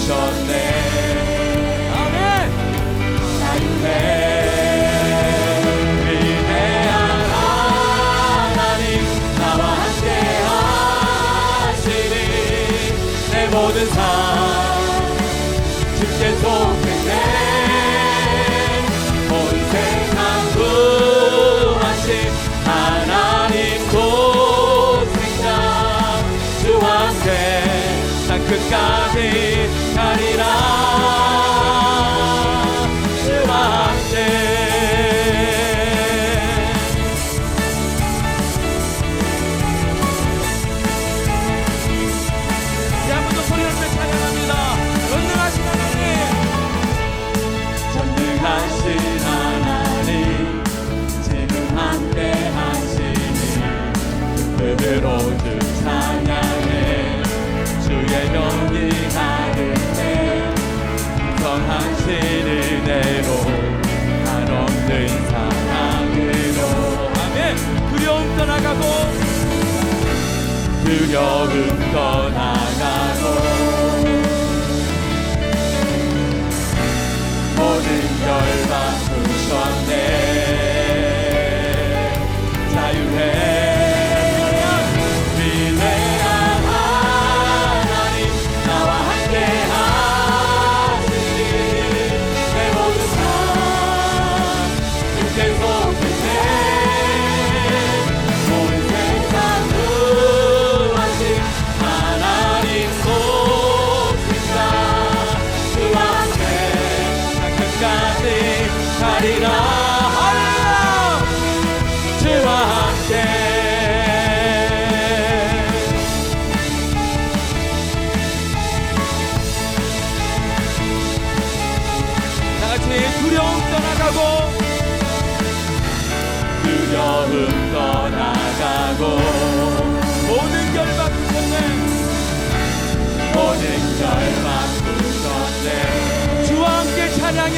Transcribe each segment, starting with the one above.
바꾸셨네. 아멘. 자유해. 위대한 하나님 나와 함께 하시니 내 모든 삶 주께 속했네. 온 세상 구하신 하나님 독생자 주와 함께 땅 끝까지 가리라. 주와 함께 이제 한 번 더 소리 높여 찬양합니다. 전능하신 하나님, 전능하신 하나님 지금 함께 하시니 그대로 주 찬양해. 주의 명이 가득해 성하신 은혜로 한없는 사랑으로. 아멘. 두려움 떠나가고 두려움 떠나가고 모든 걸 바꾸셨네. 자유해. 위대한 하나님 나와 함께 하시니 내 모든 삶 주께 속했네. 온 세상 구하신 하나님 독생자 주와 함께 땅 끝까지 가리라. 할렐루야. 주와 함께 두려움 떠나가고 두려움 떠나가고 모든 결 바꾸셨네. 모든 결 바꾸셨네. 주와 함께 찬양해.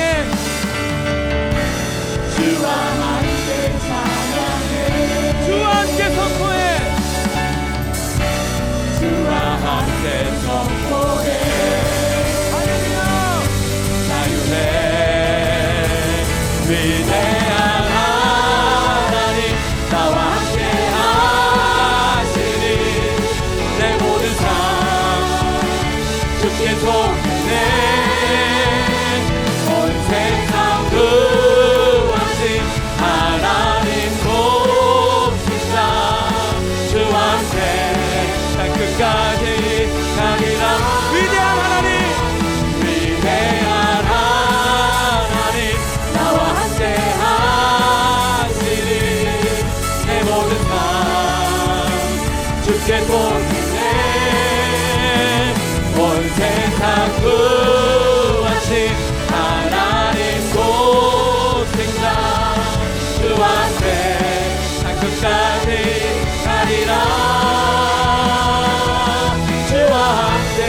주와 함께 찬양해. 주와 함께 선포해. 주와 함께 선포해. 할렐루야. 자유해. 위대한 하나님 나와 함께 하시니 내 모든 삶 주께 속했네. 온 세상 구하신 하나님 독생자 주와 함께 땅 끝까지 가리라. 위대한 하나님, 위대한 하나님 나와 함께 하시니 내 모든 삶 주께 속했네. 온 세상 구하신 하나님 독생자 주와 함께 땅 끝까지 가리라. 주와 함께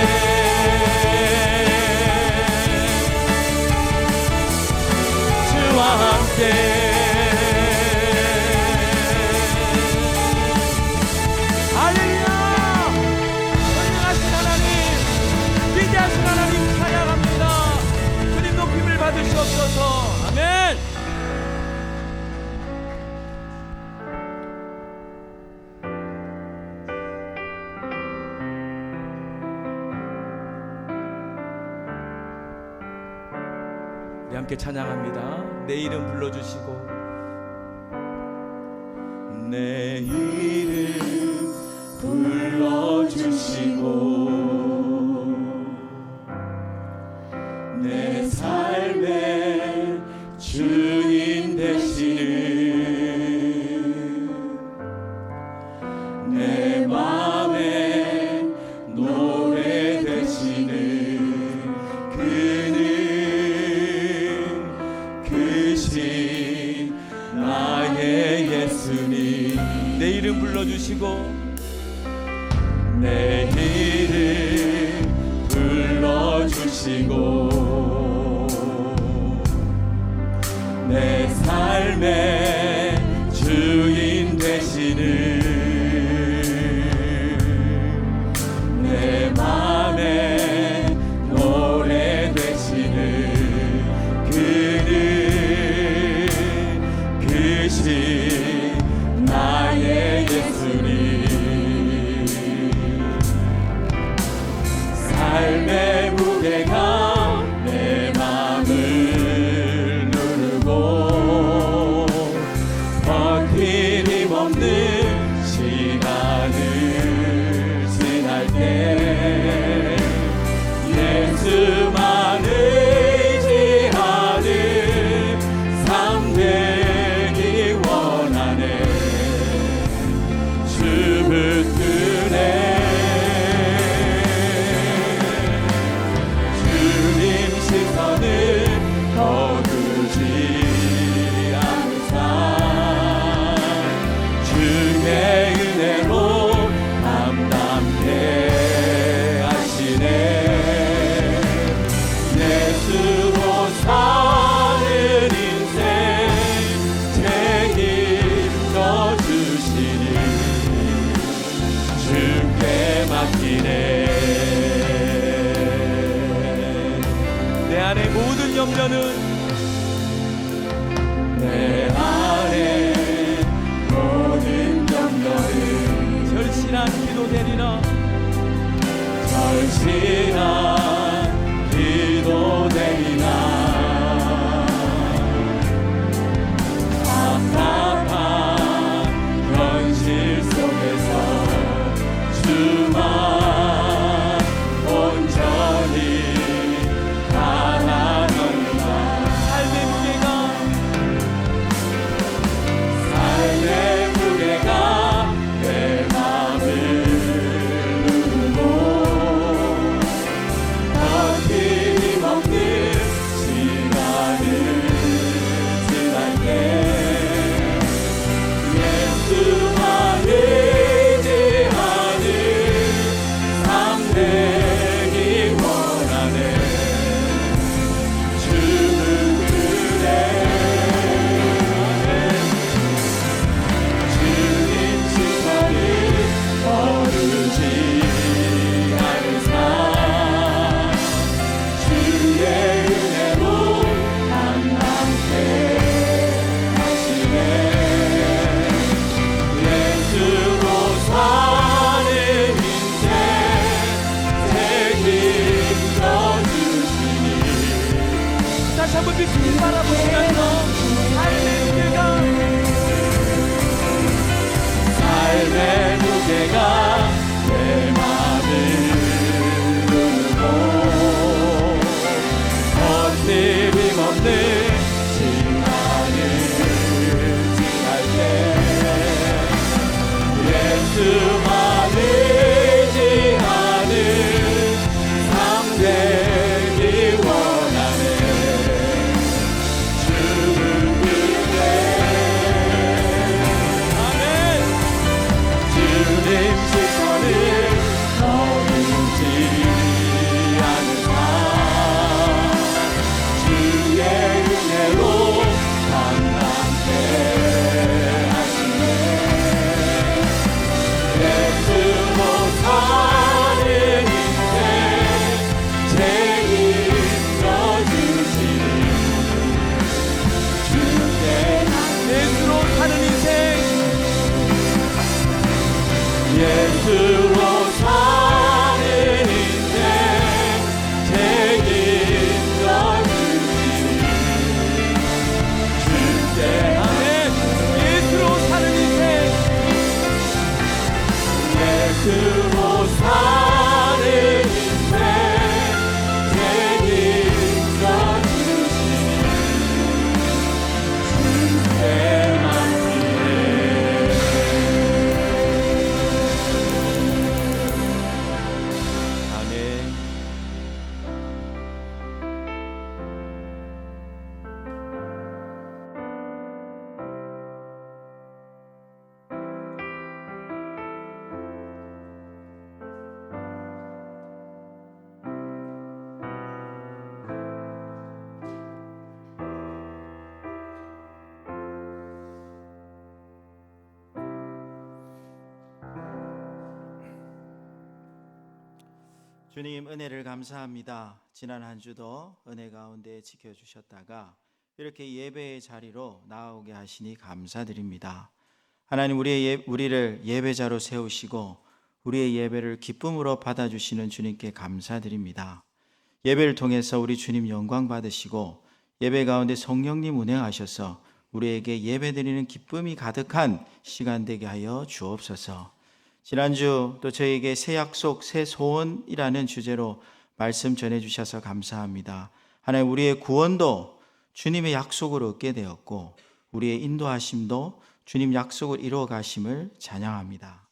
주와 함께 할렐루야. 전능하신 하나님, 위대하신 하나님 찬양합니다. 주님 높임을 받으시옵소서. 아멘. 함께 찬양합니다. 내 이름 불러주시고 내 이름 불러주시고 내 삶의 주인 되시는 내 맘의 노래 되시는 크신 나의 예수님. 내 이름 불러주시고 내 이름 불러주시고 내 삶의 주인 되시는 내 맘의 노래 되기 원하네. 주 붙드네. 주님 시선을 거두지 않으사 주의 은혜로 담담케 하시네. 내 수로 사는 인생 책임져 주시니 주께 맡기네. 내 안의 모든 염려는 내 안에 모든 염려를 절실한 기도 되리라. 절실한 기도 되리나. 답답한 현실 속에서 주만 온전히 바라노니와 삶의 무게가 삶의 무게가 내 맘을 누르고 버티기 없는 시간을 지날 때 예수만 의지하는 삶 되기 원하네. 주는 그래. 주님 시선을 거두지 않으사 주의 은혜로 담담케 하시네. 예수로 사는 인생 책임져 주시니 다시 한번 주님 바라보시면서 삶의 무게가 삶의 무게가 내 맘을 누르고 버팀임 없는 시간을 지날 때 예수만 의지하는 삶 되기 원하네. 주는 그래. 아멘. 주님 시선을 거두지 않으사 주의 은혜로 담담케 하시네. 예수로 사는 인생 책임져 주시니 주께 예수로 사는 인생 예수로 사는 인생 책임져 주시니 주께 아멘. 예수로 사는 인생 예수로 사는 인생 책임져 주시니 주께 맡기네. 아멘. 주님 은혜를 감사합니다. 지난 한 주도 은혜 가운데 지켜주셨다가 이렇게 예배의 자리로 나오게 하시니 감사드립니다. 하나님 우리를 예배자로 세우시고 우리의 예배를 기쁨으로 받아주시는 주님께 감사드립니다. 예배를 통해서 우리 주님 영광 받으시고 예배 가운데 성령님 운행하셔서 우리에게 예배드리는 기쁨이 가득한 시간 되게 하여 주옵소서. 지난주 또 저에게 새 약속 새 소원이라는 주제로 말씀 전해주셔서 감사합니다. 하나님 우리의 구원도 주님의 약속을 얻게 되었고 우리의 인도하심도 주님 약속을 이루어 가심을 찬양합니다.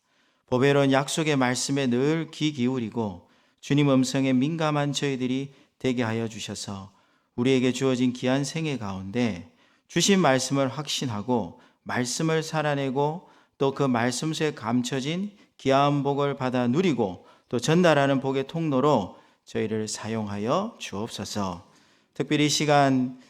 보배로운 약속의 말씀에 늘 귀 기울이고 주님 음성에 민감한 저희들이 되게 하여 주셔서 우리에게 주어진 귀한 생애 가운데 주신 말씀을 확신하고 말씀을 살아내고 또 그 말씀 속에 감춰진 귀한 복을 받아 누리고 또 전달하는 복의 통로로 저희를 사용하여 주옵소서. 특별히 이 시간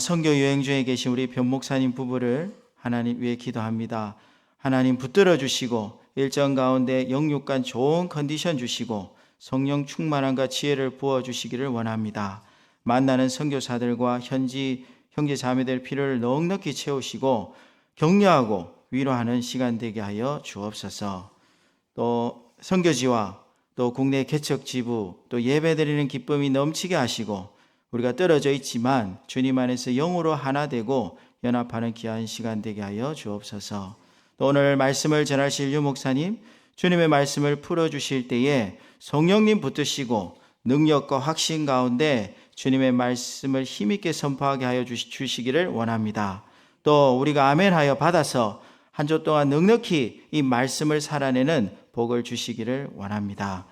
선교 여행 중에 계신 우리 변 목사님 부부를 하나님 위해 기도합니다. 하나님 붙들어 주시고 일정 가운데 영육간 좋은 컨디션 주시고 성령 충만함과 지혜를 부어 주시기를 원합니다. 만나는 선교사들과 현지 형제 자매들 필요를 넉넉히 채우시고 격려하고 위로하는 시간 되게 하여 주옵소서. 또 선교지와 또 국내 개척 지부 또 예배드리는 기쁨이 넘치게 하시고 우리가 떨어져 있지만 주님 안에서 영으로 하나 되고 연합하는 귀한 시간 되게 하여 주옵소서. 또 오늘 말씀을 전하실 유 목사님 주님의 말씀을 풀어주실 때에 성령님 붙드시고 능력과 확신 가운데 주님의 말씀을 힘있게 선포하게 하여 주시기를 원합니다. 또 우리가 아멘하여 받아서 한 주 동안 넉넉히 이 말씀을 살아내는 복을 주시기를 원합니다.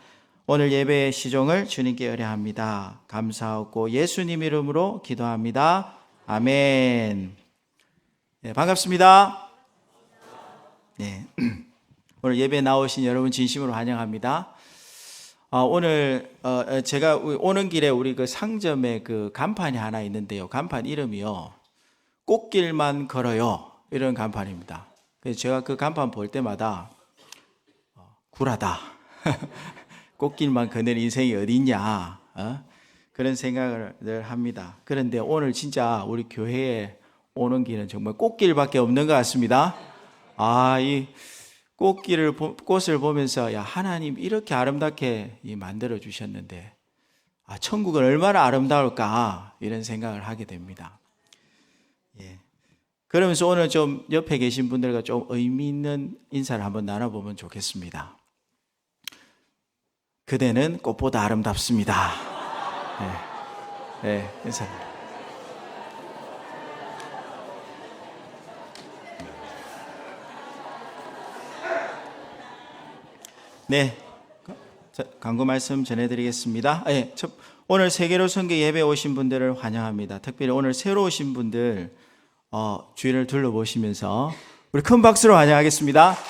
오늘 예배의 시종을 주님께 의뢰합니다. 감사하고 예수님 이름으로 기도합니다. 아멘. 네, 반갑습니다. 네, 오늘 예배 나오신 여러분 진심으로 환영합니다. 오늘 제가 오는 길에 우리 그 상점에 그 간판이 하나 있는데요. 간판 이름이요, 꽃길만 걸어요, 이런 간판입니다. 그래서 제가 그 간판 볼 때마다 굴하다. 꽃길만 걷는 인생이 어딨냐, 그런 생각을 늘 합니다. 그런데 오늘 진짜 우리 교회에 오는 길은 정말 꽃길밖에 없는 것 같습니다. 이 꽃을 보면서 야, 하나님 이렇게 아름답게 만들어 주셨는데 천국은 얼마나 아름다울까, 이런 생각을 하게 됩니다. 예. 그러면서 오늘 좀 옆에 계신 분들과 좀 의미 있는 인사를 한번 나눠보면 좋겠습니다. 그대는 꽃보다 아름답습니다. 네, 인사. 네, 광고 말씀 전해드리겠습니다. 오늘 세계로 선교 예배 오신 분들을 환영합니다. 특별히 오늘 새로 오신 분들 주위를 둘러보시면서 우리 큰 박수로 환영하겠습니다. 네.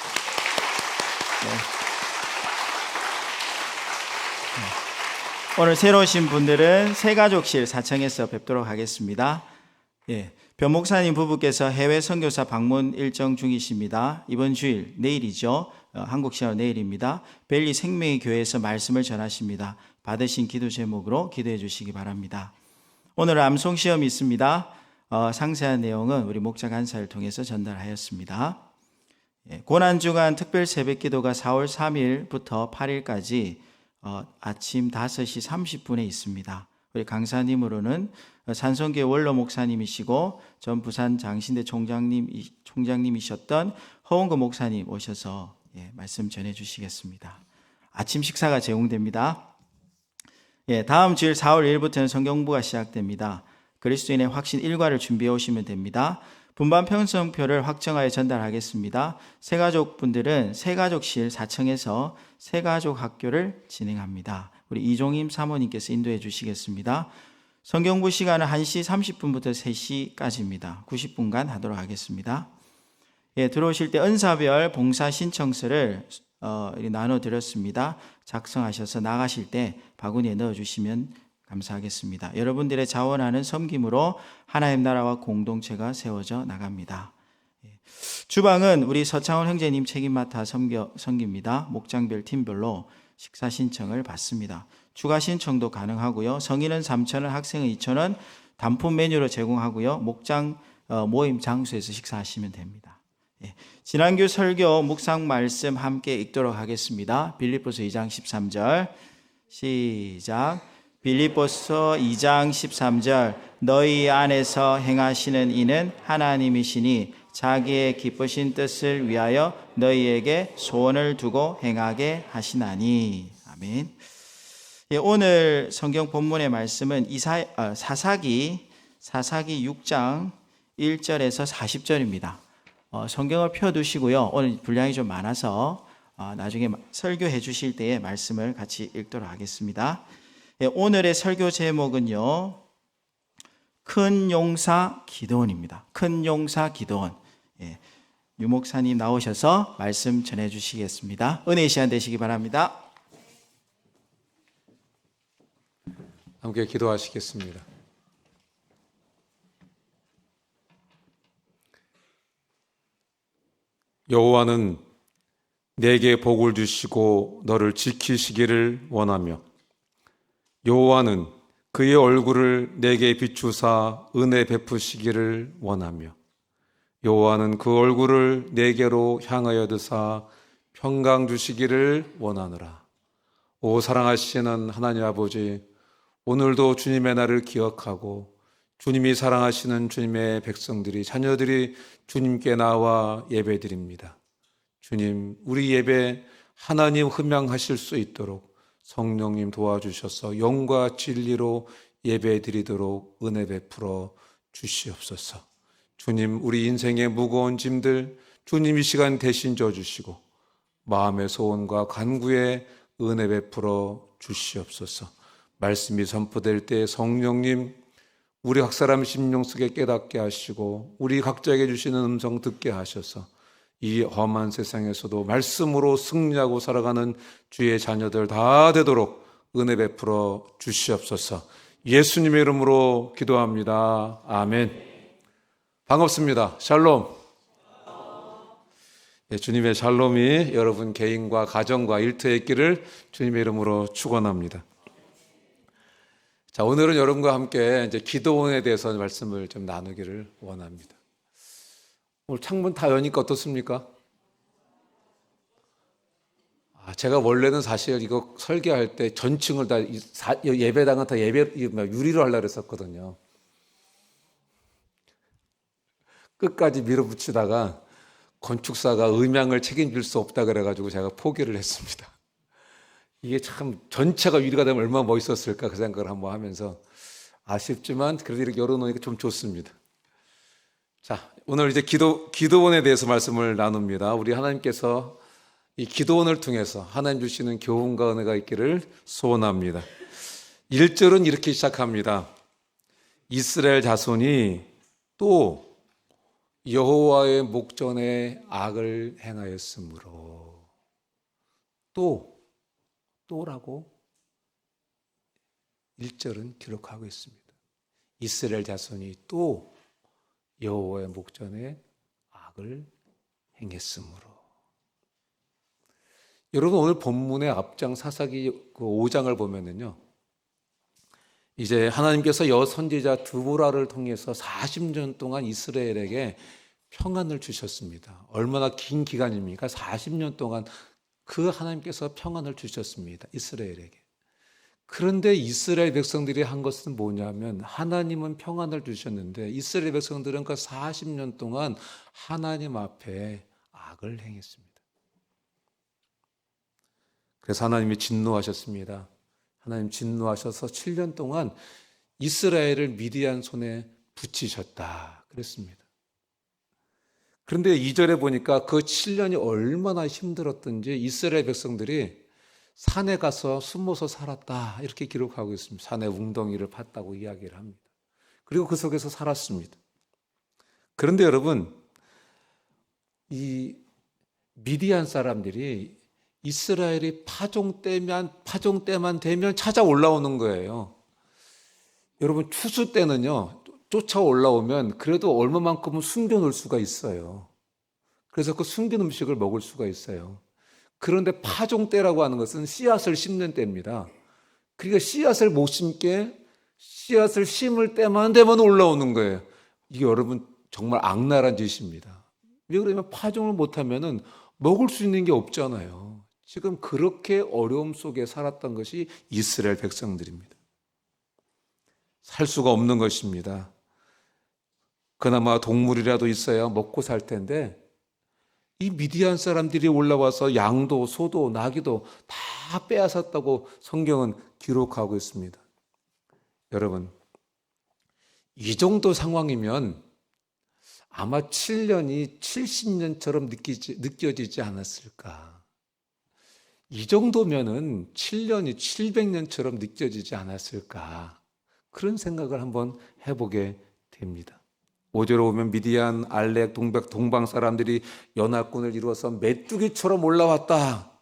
오늘 새로 오신 분들은 새가족실 4층에서 뵙도록 하겠습니다. 변 목사님 부부께서 해외 선교사 방문 일정 중이십니다. 이번 주일 내일이죠. 한국 시간 내일입니다. 벨리 생명의 교회에서 말씀을 전하십니다. 받으신 기도 제목으로 기도해 주시기 바랍니다. 오늘 암송 시험이 있습니다. 상세한 내용은 우리 목자 간사를 통해서 전달하였습니다. 고난주간 특별 새벽 기도가 4월 3일부터 8일까지 아침 5시 30분에 있습니다. 우리 강사님으로는 산성교회 원로 목사님이시고 전 부산 장신대 총장님이셨던 허원근 목사님 오셔서 말씀 전해 주시겠습니다. 아침 식사가 제공됩니다. 다음 주일 4월 1일부터는 성경부가 시작됩니다. 그리스도인의 확신 1과를 준비해 오시면 됩니다. 분반 편성표를 확정하여 전달하겠습니다. 새가족분들은 새가족실 4층에서 새가족 학교를 진행합니다. 우리 이종임 사모님께서 인도해 주시겠습니다. 성경부 시간은 1시 30분부터 3시까지입니다. 90분간 하도록 하겠습니다. 들어오실 때 은사별 봉사 신청서를 나눠드렸습니다. 작성하셔서 나가실 때 바구니에 넣어주시면 감사하겠습니다. 여러분들의 자원하는 섬김으로 하나님 나라와 공동체가 세워져 나갑니다. 주방은 우리 서창원 형제님 책임 맡아 섬깁니다. 목장별 팀별로 식사 신청을 받습니다. 추가 신청도 가능하고요. 성인은 3,000원, 학생은 2,000원 단품 메뉴로 제공하고요. 목장 모임 장소에서 식사하시면 됩니다. 지난주 설교 묵상 말씀 함께 읽도록 하겠습니다. 빌립보서 2장 13절 시작. 빌립보서 2장 13절 너희 안에서 행하시는 이는 하나님이시니 자기의 기쁘신 뜻을 위하여 너희에게 소원을 두고 행하게 하시나니. 아멘. 오늘 성경 본문의 말씀은 사사기 6장 1절에서 40절입니다. 성경을 펴두시고요. 오늘 분량이 좀 많아서 나중에 설교해 주실 때에 말씀을 같이 읽도록 하겠습니다. 오늘의 설교 제목은요, 큰 용사 기드온입니다. 큰 용사 기드온. 유 목사님 나오셔서 말씀 전해 주시겠습니다. 은혜의 시간 되시기 바랍니다. 함께 기도하시겠습니다. 여호와는 내게 복을 주시고 너를 지키시기를 원하며, 여호와는 그의 얼굴을 내게 비추사 은혜 베푸시기를 원하며, 여호와는 그 얼굴을 내게로 향하여 드사 평강 주시기를 원하노라. 오 사랑하시는 하나님 아버지, 오늘도 주님의 날을 기억하고 주님이 사랑하시는 주님의 백성들이, 자녀들이 주님께 나와 예배드립니다. 주님, 우리 예배 하나님 흠양하실 수 있도록 성령님 도와주셔서 영과 진리로 예배드리도록 은혜 베풀어 주시옵소서. 주님, 우리 인생의 무거운 짐들 주님 이 시간 대신 져주시고 마음의 소원과 간구에 은혜 베풀어 주시옵소서. 말씀이 선포될 때 성령님, 우리 각 사람 심령 속에 깨닫게 하시고 우리 각자에게 주시는 음성 듣게 하셔서 이 험한 세상에서도 말씀으로 승리하고 살아가는 주의 자녀들 다 되도록 은혜 베풀어 주시옵소서. 예수님의 이름으로 기도합니다. 아멘. 반갑습니다. 샬롬. 주님의 샬롬이 여러분 개인과 가정과 일터에 있기를 주님의 이름으로 축원합니다. 자, 오늘은 여러분과 함께 이제 기도원에 대해서 말씀을 좀 나누기를 원합니다. 오늘 창문 다 여니까 어떻습니까? 제가 원래는 사실 이거 설계할 때 전층을 다 예배당은 다 유리로 하려고 했었거든요. 끝까지 밀어붙이다가 건축사가 음향을 책임질 수 없다 그래가지고 제가 포기를 했습니다. 이게 참 전체가 유리가 되면 얼마나 멋있었을까 그 생각을 한번 하면서 아쉽지만 그래도 이렇게 열어놓으니까 좀 좋습니다. 자, 오늘 이제 기도원에 대해서 말씀을 나눕니다. 우리 하나님께서 이 기도원을 통해서 하나님 주시는 교훈과 은혜가 있기를 소원합니다. 1절은 이렇게 시작합니다. 이스라엘 자손이 또 여호와의 목전에 악을 행하였으므로, 또라고 1절은 기록하고 있습니다. 이스라엘 자손이 또 여호와의 목전에 악을 행했으므로. 여러분, 오늘 본문의 앞장 사사기 5장을 보면은요, 이제 하나님께서 여선지자 드보라를 통해서 40년 동안 이스라엘에게 평안을 주셨습니다. 얼마나 긴 기간입니까? 40년 동안 그 하나님께서 평안을 주셨습니다. 이스라엘에게. 그런데 이스라엘 백성들이 한 것은 뭐냐면, 하나님은 평안을 주셨는데 이스라엘 백성들은 그 40년 동안 하나님 앞에 악을 행했습니다. 그래서 하나님이 진노하셨습니다. 하나님 진노하셔서 7년 동안 이스라엘을 미디안 손에 붙이셨다 그랬습니다. 그런데 2절에 보니까 그 7년이 얼마나 힘들었던지 이스라엘 백성들이 산에 가서 숨어서 살았다 이렇게 기록하고 있습니다. 산에 웅덩이를 팠다고 이야기를 합니다. 그리고 그 속에서 살았습니다. 그런데 여러분, 이 미디안 사람들이 이스라엘이 파종 때만 되면 찾아 올라오는 거예요. 여러분, 추수 때는요, 쫓아 올라오면 그래도 얼마만큼은 숨겨놓을 수가 있어요. 그래서 그 숨긴 음식을 먹을 수가 있어요. 그런데 파종 때라고 하는 것은 씨앗을 심는 때입니다. 그러니까 씨앗을 못 심게 씨앗을 심을 때만 되면 올라오는 거예요. 이게 여러분 정말 악랄한 짓입니다. 왜 그러냐면 파종을 못하면 먹을 수 있는 게 없잖아요. 지금 그렇게 어려움 속에 살았던 것이 이스라엘 백성들입니다. 살 수가 없는 것입니다. 그나마 동물이라도 있어야 먹고 살 텐데 이 미디안 사람들이 올라와서 양도 소도 나귀도 다 빼앗았다고 성경은 기록하고 있습니다. 여러분, 이 정도 상황이면 아마 7년이 70년처럼 느껴지지 않았을까. 이 정도면은 7년이 700년처럼 느껴지지 않았을까. 그런 생각을 한번 해보게 됩니다. 5절에 보면 미디안, 알렉, 동방 사람들이 연합군을 이루어서 메뚜기처럼 올라왔다.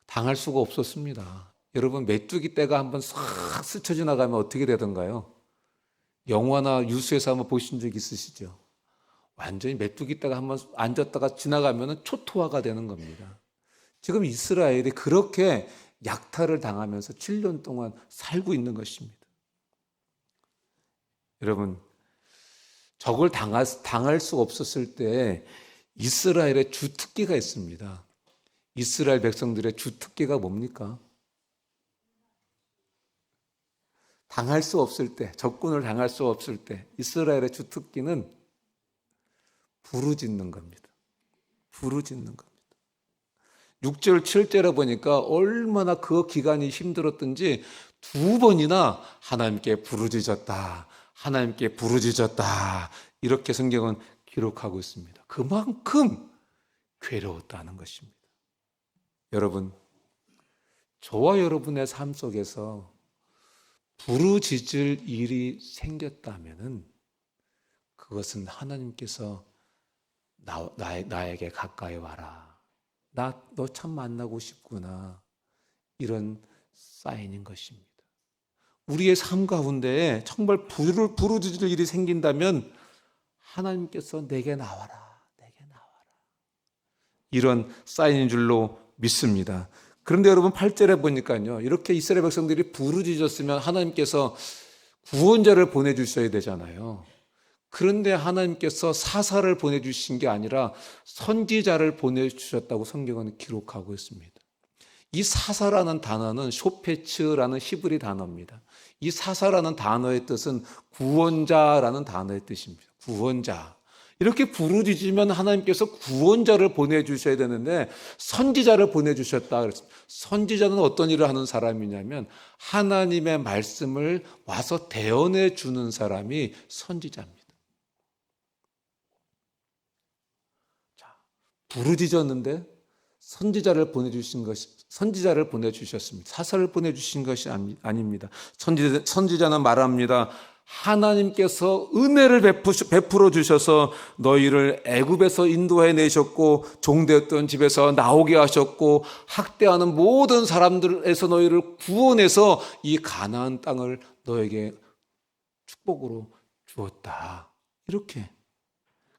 당할 수가 없었습니다. 여러분, 메뚜기 떼가 한번 싹 스쳐 지나가면 어떻게 되던가요? 영화나 뉴스에서 한번 보신 적 있으시죠? 완전히 메뚜기 떼가 한번 앉았다가 지나가면 초토화가 되는 겁니다. 지금 이스라엘이 그렇게 약탈을 당하면서 7년 동안 살고 있는 것입니다. 여러분, 적을 당할 수 없었을 때 이스라엘의 주특기가 있습니다. 이스라엘 백성들의 주특기가 뭡니까? 당할 수 없을 때, 적군을 당할 수 없을 때 이스라엘의 주특기는 부르짖는 겁니다. 부르짖는 겁니다. 6절, 7절에 보니까 얼마나 그 기간이 힘들었던지 2번이나 하나님께 부르짖었다. 하나님께 부르짖었다. 이렇게 성경은 기록하고 있습니다. 그만큼 괴로웠다는 것입니다. 여러분, 저와 여러분의 삶 속에서 부르짖을 일이 생겼다면은 그것은 하나님께서 나에게 가까이 와라. 너 참 만나고 싶구나. 이런 사인인 것입니다. 우리의 삶 가운데 정말 부르짖을 일이 생긴다면 하나님께서 내게 나와라. 내게 나와라. 이런 사인인 줄로 믿습니다. 그런데 여러분 8절에 보니까요. 이렇게 이스라엘 백성들이 부르짖었으면 하나님께서 구원자를 보내주셔야 되잖아요. 그런데 하나님께서 사사를 보내주신 게 아니라 선지자를 보내주셨다고 성경은 기록하고 있습니다. 이 사사라는 단어는 쇼페츠라는 히브리 단어입니다. 이 사사라는 단어의 뜻은 구원자라는 단어의 뜻입니다. 구원자. 이렇게 부르짖으면 하나님께서 구원자를 보내주셔야 되는데 선지자를 보내주셨다 그랬습니다. 선지자는 어떤 일을 하는 사람이냐면 하나님의 말씀을 와서 대언해 주는 사람이 선지자입니다. 자, 부르짖었는데 선지자를 보내주셨습니다. 사사를 보내주신 것이 아닙니다. 선지자는 말합니다. 하나님께서 은혜를 베풀어 주셔서 너희를 애굽에서 인도해 내셨고 종되었던 집에서 나오게 하셨고 학대하는 모든 사람들에서 너희를 구원해서 이 가나안 땅을 너에게 축복으로 주었다. 이렇게.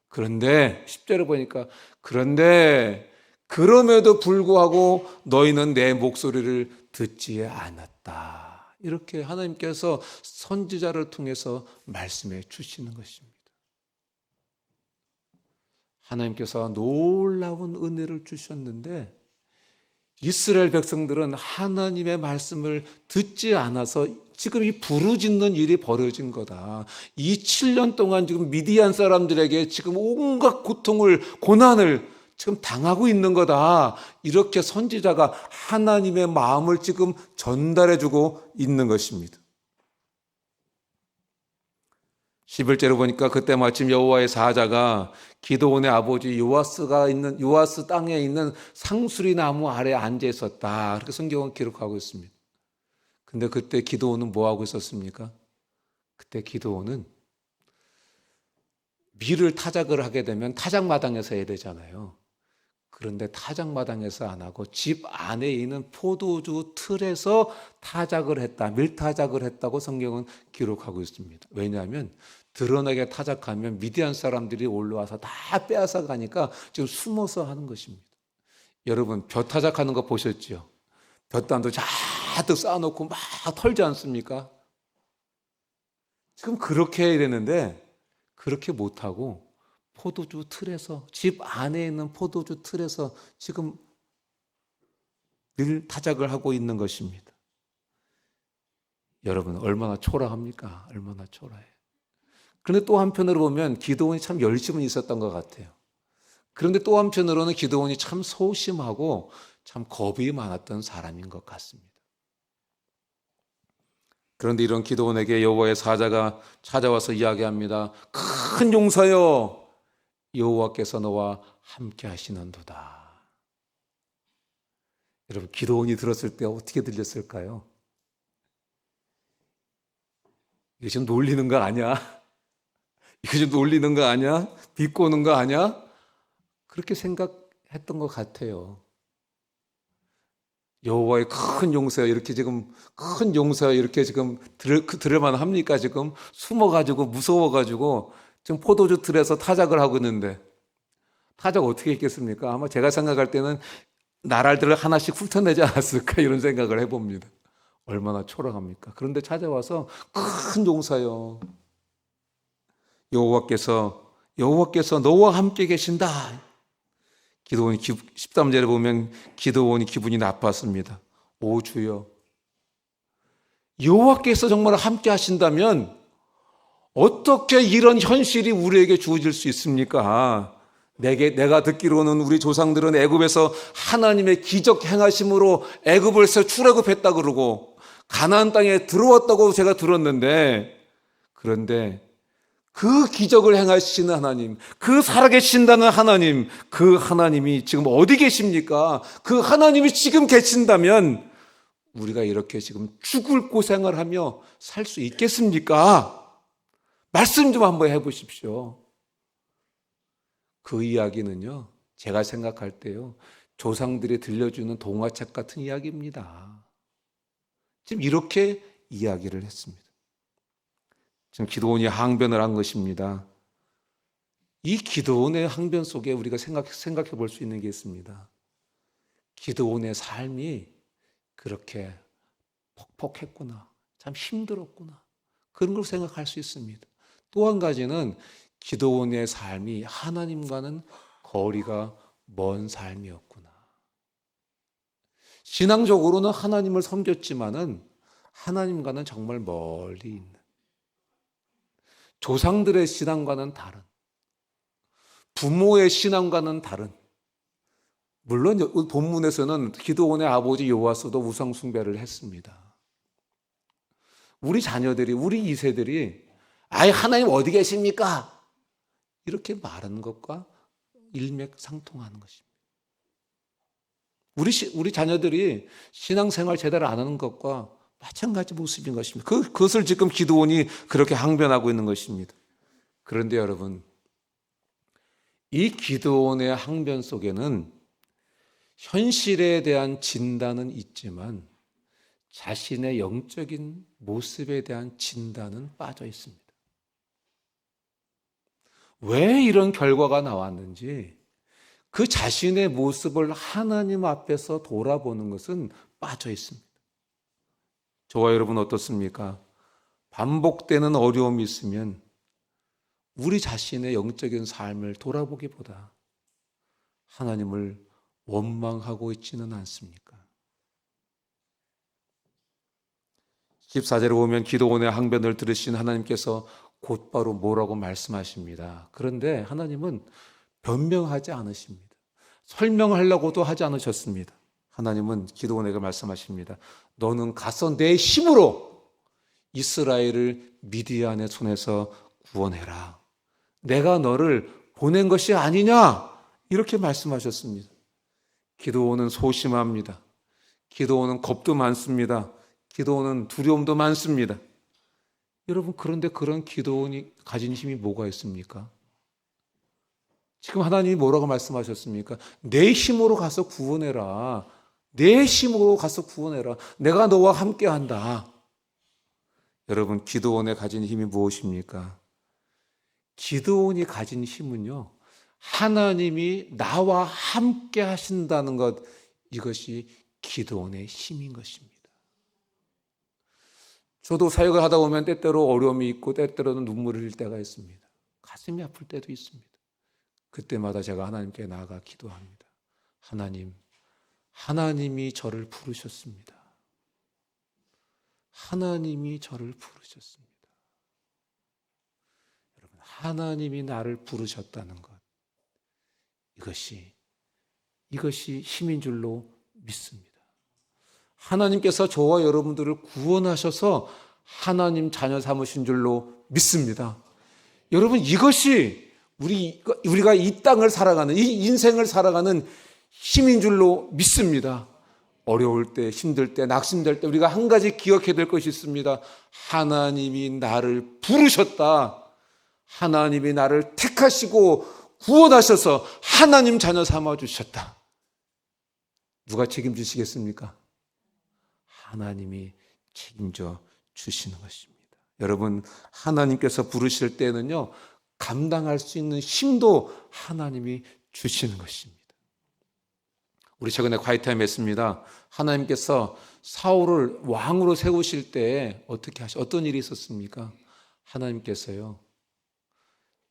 그런데 10절에 보니까 그럼에도 불구하고 너희는 내 목소리를 듣지 않았다. 이렇게 하나님께서 선지자를 통해서 말씀해 주시는 것입니다. 하나님께서 놀라운 은혜를 주셨는데 이스라엘 백성들은 하나님의 말씀을 듣지 않아서 지금 이 부르짖는 일이 벌어진 거다. 이 7년 동안 지금 미디안 사람들에게 지금 온갖 고난을 지금 당하고 있는 거다. 이렇게 선지자가 하나님의 마음을 지금 전달해주고 있는 것입니다. 11절에 보니까 그때 마침 여호와의 사자가 기드온의 아버지 요아스 땅에 있는 상수리 나무 아래 앉아 있었다. 그렇게 성경은 기록하고 있습니다. 근데 그때 기드온은 뭐 하고 있었습니까? 그때 기드온은 밀을 타작을 하게 되면 타작마당에서 해야 되잖아요. 그런데 타작마당에서 안 하고 집 안에 있는 포도주 틀에서 타작을 했다. 밀타작을 했다고 성경은 기록하고 있습니다. 왜냐하면 드러나게 타작하면 미디안 사람들이 올라와서 다 빼앗아 가니까 지금 숨어서 하는 것입니다. 여러분 벼 타작하는 거 보셨죠? 벼단도 잔뜩 쌓아놓고 막 털지 않습니까? 지금 그렇게 해야 되는데 그렇게 못하고 포도주 틀에서 집 안에 있는 포도주 틀에서 지금 늘 타작을 하고 있는 것입니다. 여러분 얼마나 초라합니까? 얼마나 초라해요. 그런데 또 한편으로 보면 기드온이 참 열심은 있었던 것 같아요. 그런데 또 한편으로는 기드온이 참 소심하고 참 겁이 많았던 사람인 것 같습니다. 그런데 이런 기도원에게 여호와의 사자가 찾아와서 이야기합니다. 큰 용사여, 여호와께서 너와 함께 하시는도다. 여러분, 기도원이 들었을 때 어떻게 들렸을까요? 이거 지금 놀리는 거 아니야? 이거 지금 놀리는 거 아니야? 비꼬는 거 아니야? 그렇게 생각했던 것 같아요. 여호와의 큰 용사여, 이렇게 지금 큰 용사여 이렇게 지금 들을만 합니까? 지금 숨어가지고 무서워가지고 지금 포도주 틀에서 타작을 하고 있는데, 타작 어떻게 했겠습니까? 아마 제가 생각할 때는 나랄들을 하나씩 훑어내지 않았을까 이런 생각을 해봅니다. 얼마나 초라합니까? 그런데 찾아와서 큰 용사여, 여호와께서 너와 함께 계신다. 기도원이 13절에 보면 기도원이 기분이 나빴습니다. 오 주여, 여호와께서 정말 함께 하신다면 어떻게 이런 현실이 우리에게 주어질 수 있습니까? 내가 듣기로는 우리 조상들은 애굽에서 하나님의 기적 행하심으로 애굽에서 출애굽했다 그러고 가나안 땅에 들어왔다고 제가 들었는데, 그런데 그 기적을 행하시는 하나님, 그 살아계신다는 하나님, 그 하나님이 지금 어디 계십니까? 그 하나님이 지금 계신다면 우리가 이렇게 지금 죽을 고생을 하며 살 수 있겠습니까? 말씀 좀 한번 해보십시오. 그 이야기는요, 제가 생각할 때요, 조상들이 들려주는 동화책 같은 이야기입니다. 지금 이렇게 이야기를 했습니다. 지금 기도원이 항변을 한 것입니다. 이 기도원의 항변 속에 우리가 생각해 볼 수 있는 게 있습니다. 기도원의 삶이 그렇게 퍽퍽했구나, 참 힘들었구나, 그런 걸 생각할 수 있습니다. 또 한 가지는 기도원의 삶이 하나님과는 거리가 먼 삶이었구나. 신앙적으로는 하나님을 섬겼지만은 하나님과는 정말 멀리 있는, 조상들의 신앙과는 다른, 부모의 신앙과는 다른, 물론 본문에서는 기도원의 아버지 요아스도 우상 숭배를 했습니다. 우리 자녀들이, 우리 2세들이 아이 하나님 어디 계십니까? 이렇게 말하는 것과 일맥상통하는 것입니다. 우리 자녀들이 신앙생활 제대로 안 하는 것과 마찬가지 모습인 것입니다. 그것을 지금 기도원이 그렇게 항변하고 있는 것입니다. 그런데 여러분, 이 기도원의 항변 속에는 현실에 대한 진단은 있지만 자신의 영적인 모습에 대한 진단은 빠져 있습니다. 왜 이런 결과가 나왔는지 그 자신의 모습을 하나님 앞에서 돌아보는 것은 빠져 있습니다. 저와 여러분 어떻습니까? 반복되는 어려움이 있으면 우리 자신의 영적인 삶을 돌아보기보다 하나님을 원망하고 있지는 않습니까? 14절에 보면 기도원의 항변을 들으신 하나님께서 곧바로 뭐라고 말씀하십니다. 그런데 하나님은 변명하지 않으십니다. 설명하려고도 하지 않으셨습니다. 하나님은 기도원에게 말씀하십니다. 너는 가서 내 힘으로 이스라엘을 미디안의 손에서 구원해라. 내가 너를 보낸 것이 아니냐? 이렇게 말씀하셨습니다. 기도원은 소심합니다. 기도원은 겁도 많습니다. 기도원은 두려움도 많습니다. 여러분, 그런데 그런 기도원이 가진 힘이 뭐가 있습니까? 지금 하나님이 뭐라고 말씀하셨습니까? 내 힘으로 가서 구원해라. 내 힘으로 가서 구원해라. 내가 너와 함께한다. 여러분, 기도원에 가진 힘이 무엇입니까? 기도원이 가진 힘은요, 하나님이 나와 함께 하신다는 것, 이것이 기도원의 힘인 것입니다. 저도 사역을 하다 보면 때때로 어려움이 있고 때때로는 눈물을 흘릴 때가 있습니다. 가슴이 아플 때도 있습니다. 그때마다 제가 하나님께 나아가 기도합니다. 하나님이 저를 부르셨습니다. 하나님이 저를 부르셨습니다. 여러분, 하나님이 나를 부르셨다는 것, 이것이 힘인 줄로 믿습니다. 하나님께서 저와 여러분들을 구원하셔서 하나님 자녀 삼으신 줄로 믿습니다. 여러분, 이것이 우리가 이 땅을 살아가는, 이 인생을 살아가는 힘인 줄로 믿습니다. 어려울 때, 힘들 때, 낙심될 때 우리가 한 가지 기억해야 될 것이 있습니다. 하나님이 나를 부르셨다. 하나님이 나를 택하시고 구원하셔서 하나님 자녀 삼아주셨다. 누가 책임지시겠습니까? 하나님이 책임져 주시는 것입니다. 여러분, 하나님께서 부르실 때는요, 감당할 수 있는 힘도 하나님이 주시는 것입니다. 우리 최근에 콰이타임 했습니다. 하나님께서 사울을 왕으로 세우실 때 어떤 일이 있었습니까? 하나님께서요,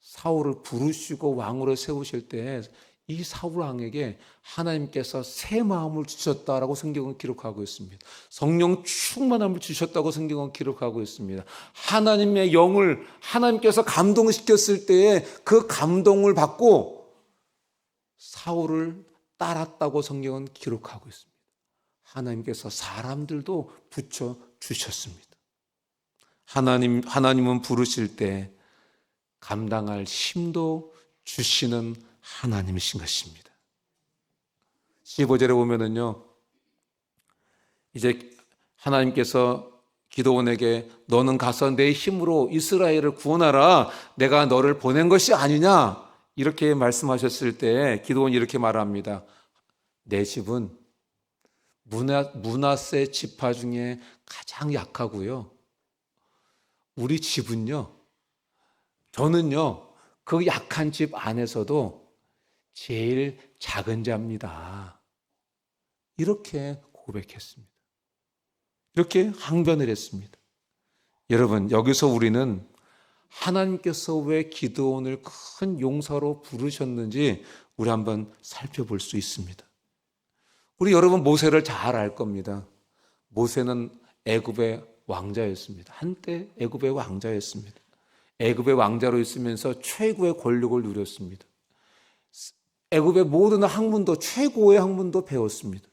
사울을 부르시고 왕으로 세우실 때 이 사울 왕에게 하나님께서 새 마음을 주셨다라고 성경은 기록하고 있습니다. 성령 충만함을 주셨다고 성경은 기록하고 있습니다. 하나님의 영을 하나님께서 감동시켰을 때에 그 감동을 받고 사울을 따랐다고 성경은 기록하고 있습니다. 하나님께서 사람들도 붙여 주셨습니다. 하나님은 부르실 때 감당할 힘도 주시는 하나님이신 것입니다. 15절에 보면은요, 이제 하나님께서 기드온에게 너는 가서 내 힘으로 이스라엘을 구원하라. 내가 너를 보낸 것이 아니냐. 이렇게 말씀하셨을 때 기드온이 이렇게 말합니다. 내 집은 므낫세 지파 중에 가장 약하고요. 우리 집은요, 저는요, 그 약한 집 안에서도 제일 작은 자입니다. 이렇게 고백했습니다. 이렇게 항변을 했습니다. 여러분, 여기서 우리는 하나님께서 왜 기드온을 큰 용사로 부르셨는지 우리 한번 살펴볼 수 있습니다. 우리 여러분 모세를 잘 알 겁니다. 모세는 애굽의 왕자였습니다. 한때 애굽의 왕자였습니다. 애굽의 왕자로 있으면서 최고의 권력을 누렸습니다. 애굽의 모든 학문도, 최고의 학문도 배웠습니다.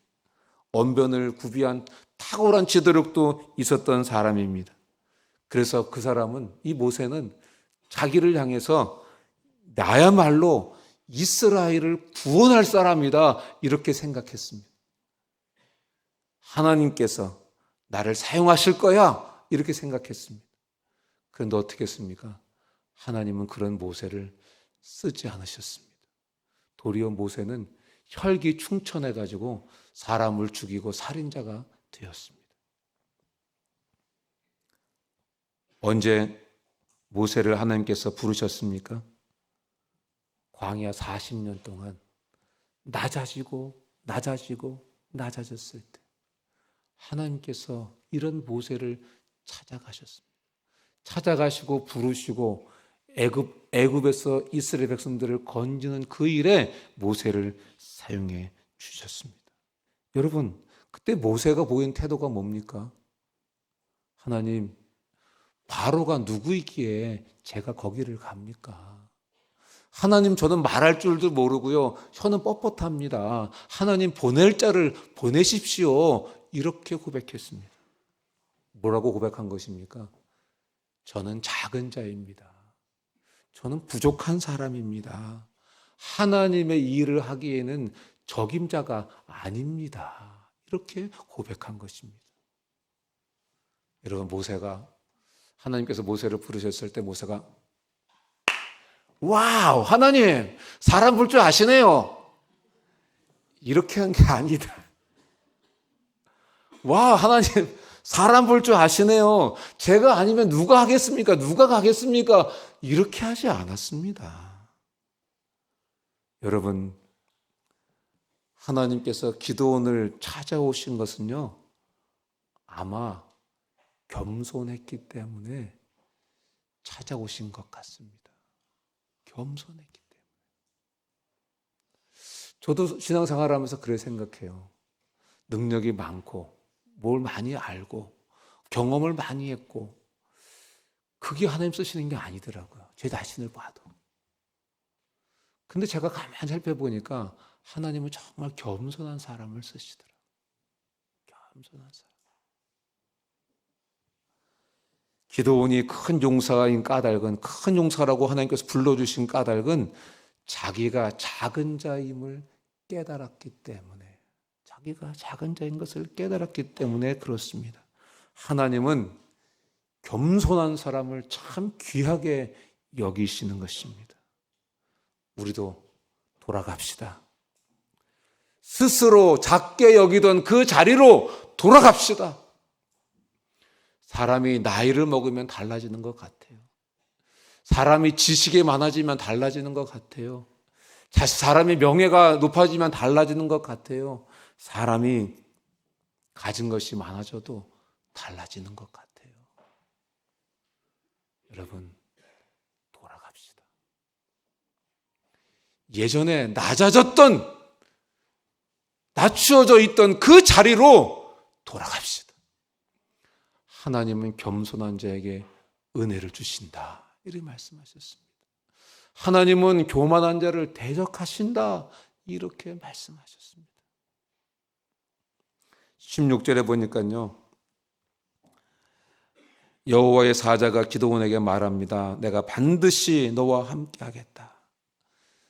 언변을 구비한 탁월한 지도력도 있었던 사람입니다. 그래서 그 사람은, 이 모세는 자기를 향해서 나야말로 이스라엘을 구원할 사람이다, 이렇게 생각했습니다. 하나님께서 나를 사용하실 거야, 이렇게 생각했습니다. 그런데 어떻게 했습니까? 하나님은 그런 모세를 쓰지 않으셨습니다. 도리어 모세는 혈기 충천해가지고 사람을 죽이고 살인자가 되었습니다. 언제 모세를 하나님께서 부르셨습니까? 광야 40년 동안 낮아지고 낮아졌을 때 하나님께서 이런 모세를 찾아가셨습니다. 찾아가시고 부르시고 애굽에서 이스라엘 백성들을 건지는 그 일에 모세를 사용해 주셨습니다. 여러분, 그때 모세가 보인 태도가 뭡니까? 하나님, 바로가 누구이기에 제가 거기를 갑니까? 하나님, 저는 말할 줄도 모르고요, 혀는 뻣뻣합니다. 하나님, 보낼 자를 보내십시오. 이렇게 고백했습니다. 뭐라고 고백한 것입니까? 저는 작은 자입니다. 저는 부족한 사람입니다. 하나님의 일을 하기에는 적임자가 아닙니다. 이렇게 고백한 것입니다. 여러분, 하나님께서 모세를 부르셨을 때 모세가 와우, 하나님, 사람 볼 줄 아시네요. 이렇게 한 게 아니다. 와, 하나님, 사람 볼 줄 아시네요. 제가 아니면 누가 하겠습니까? 누가 가겠습니까? 이렇게 하지 않았습니다. 여러분, 하나님께서 기드온을 찾아오신 것은요, 아마 겸손했기 때문에 찾아오신 것 같습니다. 겸손했기 때문에. 저도 신앙생활을 하면서 그래 생각해요. 능력이 많고 뭘 많이 알고 경험을 많이 했고 그게 하나님 쓰시는 게 아니더라고요. 제 자신을 봐도. 근데 제가 가만히 살펴보니까 하나님은 정말 겸손한 사람을 쓰시더라고요. 겸손한 사람. 기드온이 큰 용사인 까닭은, 큰 용사라고 하나님께서 불러주신 까닭은 자기가 작은 자임을 깨달았기 때문에, 자기가 작은 자인 것을 깨달았기 때문에 그렇습니다. 하나님은 겸손한 사람을 참 귀하게 여기시는 것입니다. 우리도 돌아갑시다. 스스로 작게 여기던 그 자리로 돌아갑시다. 사람이 나이를 먹으면 달라지는 것 같아요. 사람이 지식이 많아지면 달라지는 것 같아요. 사람의 명예가 높아지면 달라지는 것 같아요. 사람이 가진 것이 많아져도 달라지는 것 같아요. 여러분, 돌아갑시다. 예전에 낮추어져 있던 그 자리로 돌아갑시다. 하나님은 겸손한 자에게 은혜를 주신다, 이렇게 말씀하셨습니다. 하나님은 교만한 자를 대적하신다, 이렇게 말씀하셨습니다. 16절에 보니까요, 여호와의 사자가 기드온에게 말합니다. 내가 반드시 너와 함께 하겠다.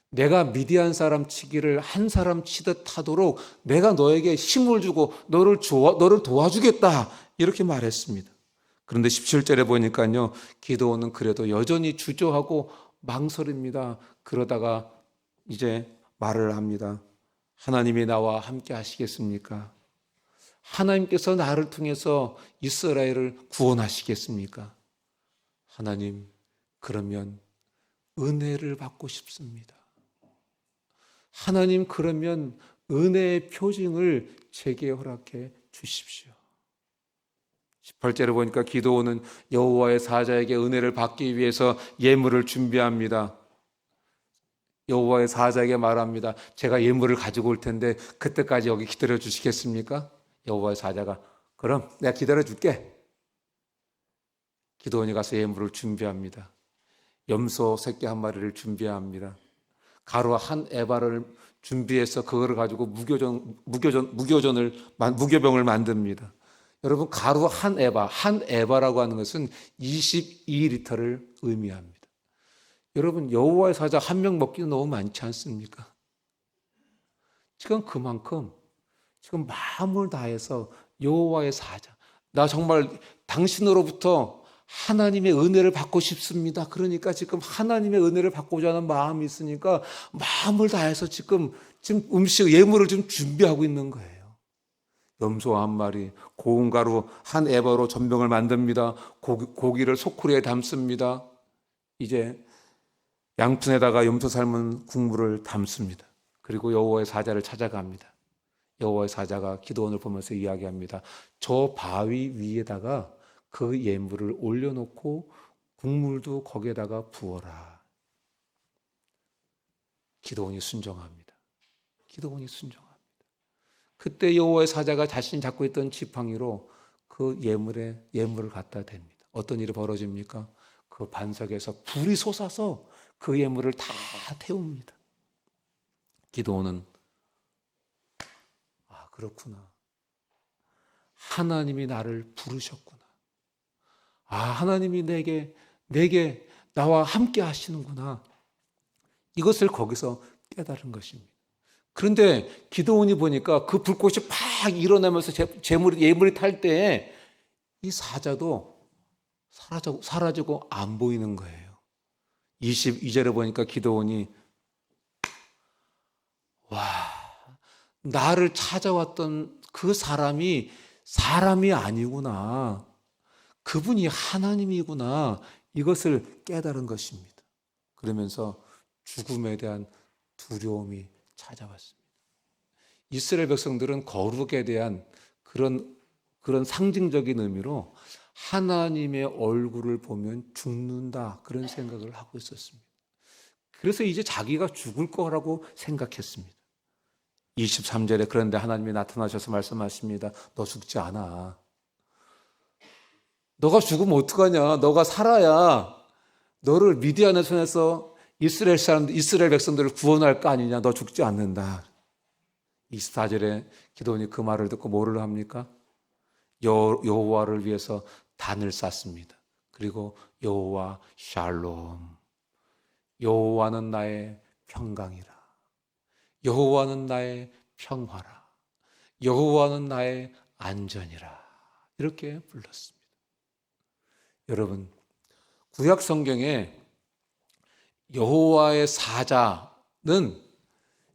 내가 미디안 사람 치기를 한 사람 치듯 하도록 내가 너에게 힘을 주고 너를 도와주겠다, 이렇게 말했습니다. 그런데 17절에 보니까요, 기드온은 그래도 여전히 주저하고 망설입니다. 그러다가 이제 말을 합니다. 하나님이 나와 함께 하시겠습니까? 하나님께서 나를 통해서 이스라엘을 구원하시겠습니까? 하나님, 그러면 은혜를 받고 싶습니다. 하나님, 그러면 은혜의 표징을 제게 허락해 주십시오. 18절에 보니까 기드온은 여호와의 사자에게 은혜를 받기 위해서 예물을 준비합니다. 여호와의 사자에게 말합니다. 제가 예물을 가지고 올 텐데 그때까지 여기 기다려 주시겠습니까? 여호와의 사자가 그럼 내가 기다려 줄게. 기드온이 가서 예물을 준비합니다. 염소 새끼 한 마리를 준비합니다. 가루 한 에바를 준비해서 그거를 가지고 무교병을 만듭니다. 여러분, 가루 한 에바라고 하는 것은 22리터를 의미합니다. 여러분, 여호와의 사자 한 명 먹기는 너무 많지 않습니까? 지금 그만큼 지금 마음을 다해서 여호와의 사자, 나 정말 당신으로부터 하나님의 은혜를 받고 싶습니다. 그러니까 지금 하나님의 은혜를 받고자 하는 마음이 있으니까 마음을 다해서 지금 예물을 좀 준비하고 있는 거예요. 염소 한 마리, 고운 가루 한 에바로 전병을 만듭니다. 고기를 소쿠리에 담습니다. 이제 양푼에다가 염소 삶은 국물을 담습니다. 그리고 여호와의 사자를 찾아갑니다. 여호와의 사자가 기드온을 보면서 이야기합니다. 저 바위 위에다가 그 예물을 올려놓고 국물도 거기에다가 부어라. 기드온이 순종합니다. 그때 여호와의 사자가 자신이 잡고 있던 지팡이로 그 예물을 갖다 댑니다. 어떤 일이 벌어집니까? 그 반석에서 불이 솟아서 그 예물을 다 태웁니다. 기드온은 그렇구나. 하나님이 나를 부르셨구나. 하나님이 내게 나와 함께 하시는구나. 이것을 거기서 깨달은 것입니다. 그런데 기드온이 보니까 그 불꽃이 팍 일어나면서 예물이 탈 때에 이 사자도 사라지고 안 보이는 거예요. 22절에 보니까 기드온이 나를 찾아왔던 그 사람이 아니구나. 그분이 하나님이구나. 이것을 깨달은 것입니다. 그러면서 죽음에 대한 두려움이 찾아왔습니다. 이스라엘 백성들은 거룩에 대한 그런 상징적인 의미로 하나님의 얼굴을 보면 죽는다, 그런 생각을 하고 있었습니다. 그래서 이제 자기가 죽을 거라고 생각했습니다. 23절에 그런데 하나님이 나타나셔서 말씀하십니다. 너 죽지 않아. 너가 죽으면 어떡하냐? 너가 살아야 너를 미디안의 손에서 이스라엘 백성들을 구원할 거 아니냐? 너 죽지 않는다. 24절에 기드온이 그 말을 듣고 뭐를 합니까? 여호와를 위해서 단을 쌓습니다. 그리고 여호와 샬롬, 여호와는 나의 평강이라, 여호와는 나의 평화라, 여호와는 나의 안전이라, 이렇게 불렀습니다. 여러분, 구약 성경에 여호와의 사자는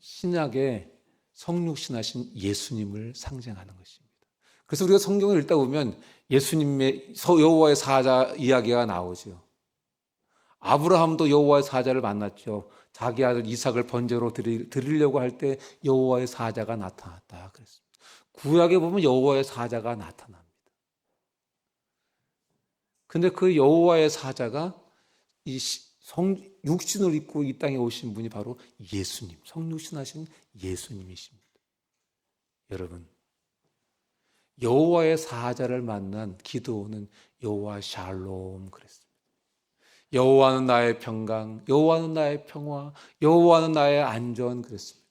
신약의 성육신하신 예수님을 상징하는 것입니다. 그래서 우리가 성경을 읽다 보면 예수님의 여호와의 사자 이야기가 나오죠. 아브라함도 여호와의 사자를 만났죠. 자기 아들 이삭을 번제로 드리려고 할 때 여호와의 사자가 나타났다 그랬습니다. 구약에 보면 여호와의 사자가 나타납니다. 근데 그 여호와의 사자가 이 육신을 입고 이 땅에 오신 분이 바로 예수님, 성육신하신 예수님이십니다. 여러분, 여호와의 사자를 만난 기드온은 여호와 샬롬 그랬습니다. 여호와는 나의 평강, 여호와는 나의 평화, 여호와는 나의 안전 그랬습니다.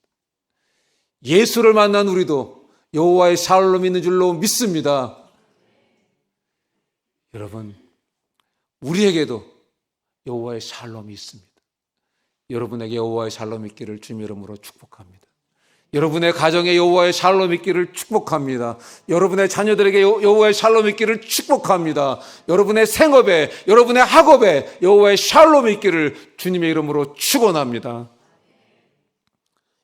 예수를 만난 우리도 여호와의 샬롬이 있는 줄로 믿습니다. 여러분, 우리에게도 여호와의 샬롬이 있습니다. 여러분에게 여호와의 샬롬이 있기를 주님 이름으로 축복합니다. 여러분의 가정에 여호와의 샬롬 있기를 축복합니다. 여러분의 자녀들에게 여호와의 샬롬 있기를 축복합니다. 여러분의 생업에, 여러분의 학업에 여호와의 샬롬 있기를 주님의 이름으로 축원합니다.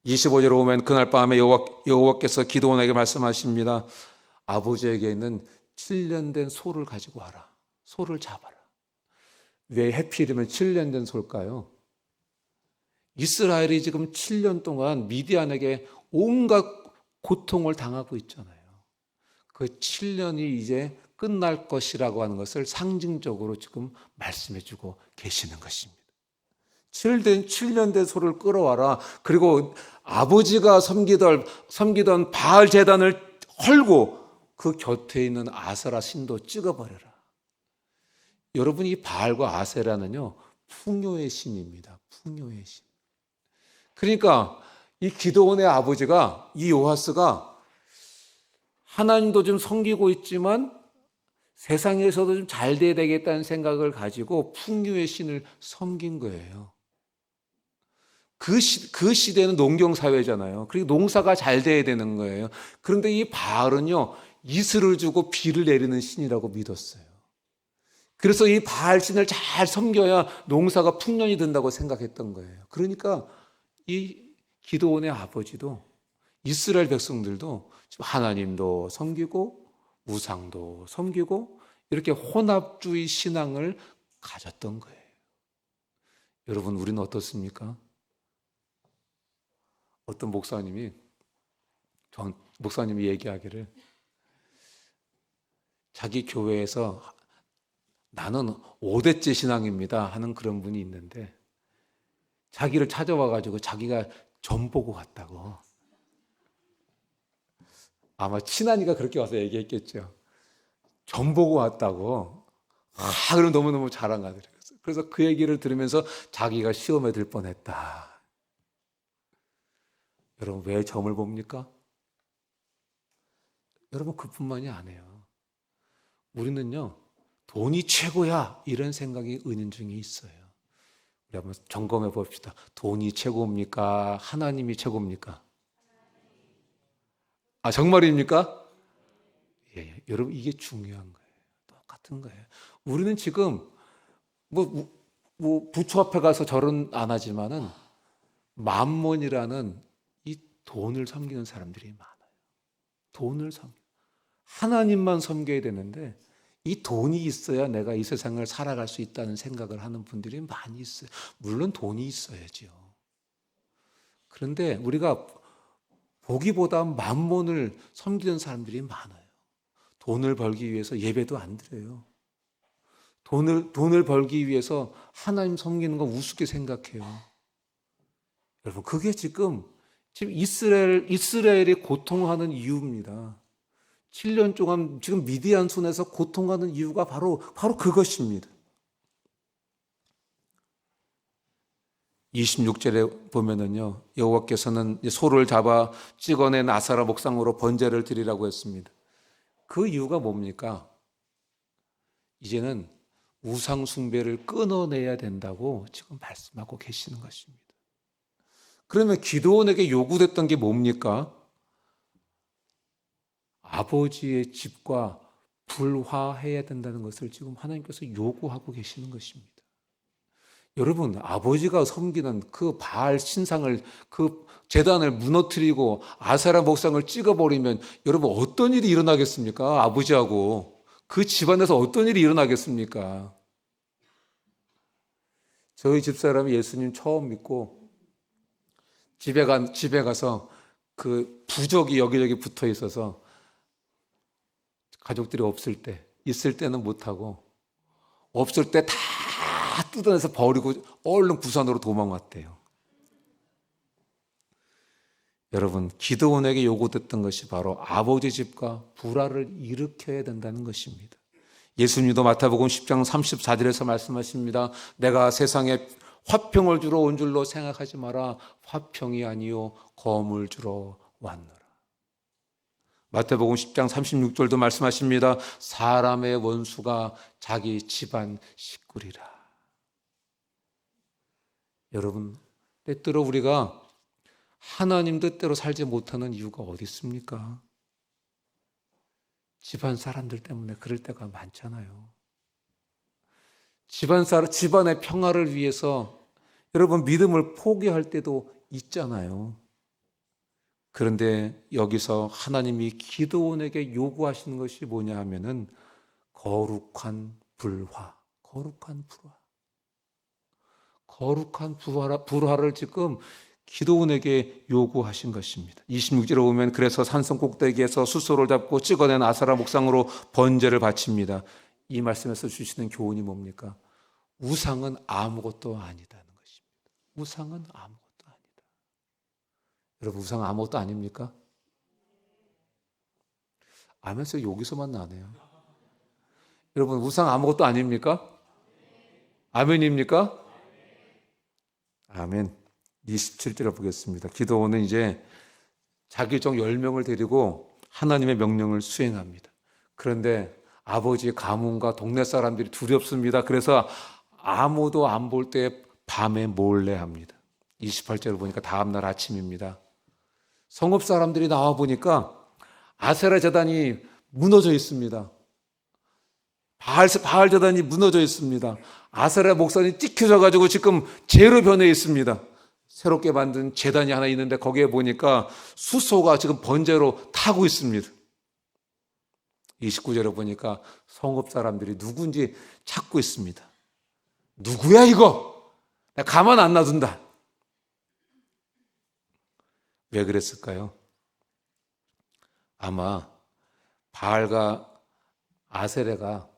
25절에 오면 그날 밤에 여호와께서 기드온에게 말씀하십니다. 아버지에게 있는 7년 된 소를 가지고 와라. 소를 잡아라. 왜 해필이면 7년 된 소일까요? 이스라엘이 지금 7년 동안 미디안에게 온갖 고통을 당하고 있잖아요. 그 7년이 이제 끝날 것이라고 하는 것을 상징적으로 지금 말씀해주고 계시는 것입니다. 7년 된 소를 끌어와라. 그리고 아버지가 섬기던 바알 제단을 헐고 그 곁에 있는 아세라 신도 찍어버려라. 여러분, 이 바알과 아세라는요, 풍요의 신입니다. 풍요의 신. 그러니까 이 기드온의 아버지가, 이 요아스가 하나님도 좀 섬기고 있지만 세상에서도 좀 잘 돼야 되겠다는 생각을 가지고 풍요의 신을 섬긴 거예요. 그 시대는 농경사회잖아요. 그리고 농사가 잘 돼야 되는 거예요. 그런데 이 바알은요, 이슬을 주고 비를 내리는 신이라고 믿었어요. 그래서 이 바알 신을 잘 섬겨야 농사가 풍년이 된다고 생각했던 거예요. 그러니까 이 기드온의 아버지도 이스라엘 백성들도 하나님도 섬기고 우상도 섬기고 이렇게 혼합주의 신앙을 가졌던 거예요. 여러분, 우리는 어떻습니까? 어떤 목사님이 얘기하기를 자기 교회에서 나는 5대째 신앙입니다 하는 그런 분이 있는데 자기를 찾아와가지고 자기가 점 보고 왔다고. 아마 친하니까 그렇게 와서 얘기했겠죠. 점 보고 왔다고. 그럼 너무너무 자랑하더라고요. 그래서 그 얘기를 들으면서 자기가 시험에 들 뻔했다. 여러분, 왜 점을 봅니까? 여러분, 그뿐만이 아니에요. 우리는요, 돈이 최고야 이런 생각이 은연중에 있어요. 우리 한번 점검해 봅시다. 돈이 최고입니까? 하나님이 최고입니까? 정말입니까? 예, 여러분, 이게 중요한 거예요. 똑같은 거예요. 우리는 지금 부처 앞에 가서 절은 안 하지만은 맘몬이라는 이 돈을 섬기는 사람들이 많아요. 돈을 하나님만 섬겨야 되는데 이 돈이 있어야 내가 이 세상을 살아갈 수 있다는 생각을 하는 분들이 많이 있어요. 물론 돈이 있어야죠. 그런데 우리가 보기보다 맘몬을 섬기는 사람들이 많아요. 돈을 벌기 위해서 예배도 안 드려요. 돈을 벌기 위해서 하나님 섬기는 건 우습게 생각해요. 여러분, 그게 지금 이스라엘이 고통하는 이유입니다. 7년 동안 지금 미디안 손에서 고통하는 이유가 바로 그것입니다. 26절에 보면은요, 여호와께서는 소를 잡아 찍어낸 아사라 목상으로 번제를 드리라고 했습니다. 그 이유가 뭡니까? 이제는 우상 숭배를 끊어내야 된다고 지금 말씀하고 계시는 것입니다. 그러면 기드온에게 요구됐던 게 뭡니까? 아버지의 집과 불화해야 된다는 것을 지금 하나님께서 요구하고 계시는 것입니다. 여러분, 아버지가 섬기는 그 바알 신상을, 그 제단을 무너뜨리고 아세라 목상을 찍어버리면 여러분 어떤 일이 일어나겠습니까? 아버지하고 그 집안에서 어떤 일이 일어나겠습니까? 저희 집사람이 예수님 처음 믿고 집에 가서 그 부적이 여기저기 붙어 있어서 가족들이 없을 때, 있을 때는 못하고 없을 때 다 뜯어내서 버리고 얼른 부산으로 도망왔대요. 여러분, 기드온에게 요구됐던 것이 바로 아버지 집과 불화를 일으켜야 된다는 것입니다. 예수님도 마태복음 10장 34절에서 말씀하십니다. 내가 세상에 화평을 주러 온 줄로 생각하지 마라. 화평이 아니요 검을 주러 왔노라. 마태복음 10장 36절도 말씀하십니다. 사람의 원수가 자기 집안 식구리라. 여러분, 때때로 우리가 하나님 뜻대로 살지 못하는 이유가 어디 있습니까? 집안 사람들 때문에 그럴 때가 많잖아요. 집안의 평화를 위해서 여러분 믿음을 포기할 때도 있잖아요. 그런데 여기서 하나님이 기드온에게 요구하시는 것이 뭐냐 하면은 거룩한 불화. 거룩한 불화를 지금 기드온에게 요구하신 것입니다. 26절에 보면 그래서 산성 꼭대기에서 숫소를 잡고 찍어낸 아세라 목상으로 번제를 바칩니다. 이 말씀에서 주시는 교훈이 뭡니까? 우상은 아무것도 아니다는 것입니다. 우상은 아무것도 아니다. 여러분, 우상은 아무것도 아닙니까? 아멘서 여기서만 나네요. 여러분, 우상 아무것도 아닙니까? 아멘입니까? 아멘. 27절을 보겠습니다. 기드온은 이제 자기 종 10명을 데리고 하나님의 명령을 수행합니다. 그런데 아버지의 가문과 동네 사람들이 두렵습니다. 그래서 아무도 안 볼 때 밤에 몰래 합니다. 28절을 보니까 다음날 아침입니다. 성읍 사람들이 나와 보니까 아세라 제단이 무너져 있습니다. 바알 제단이 무너져 있습니다. 아세라 목상이 찍혀져가지고 지금 재로 변해 있습니다. 새롭게 만든 제단이 하나 있는데 거기에 보니까 숫소가 지금 번제로 타고 있습니다. 29절에 보니까 성읍 사람들이 누군지 찾고 있습니다. 누구야 이거? 나 가만 안 놔둔다. 왜 그랬을까요? 아마 바알과 아세라가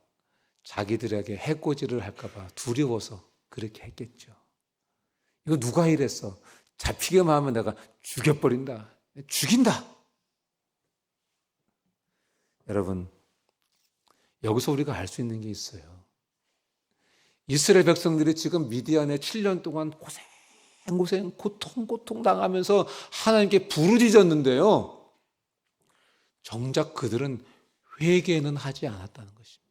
자기들에게 해코지를 할까 봐 두려워서 그렇게 했겠죠. 이거 누가 이랬어? 잡히게만 하면 내가 죽여버린다. 죽인다. 여러분, 여기서 우리가 알 수 있는 게 있어요. 이스라엘 백성들이 지금 미디안에 7년 동안 고통 당하면서 하나님께 부르짖었는데요. 정작 그들은 회개는 하지 않았다는 것입니다.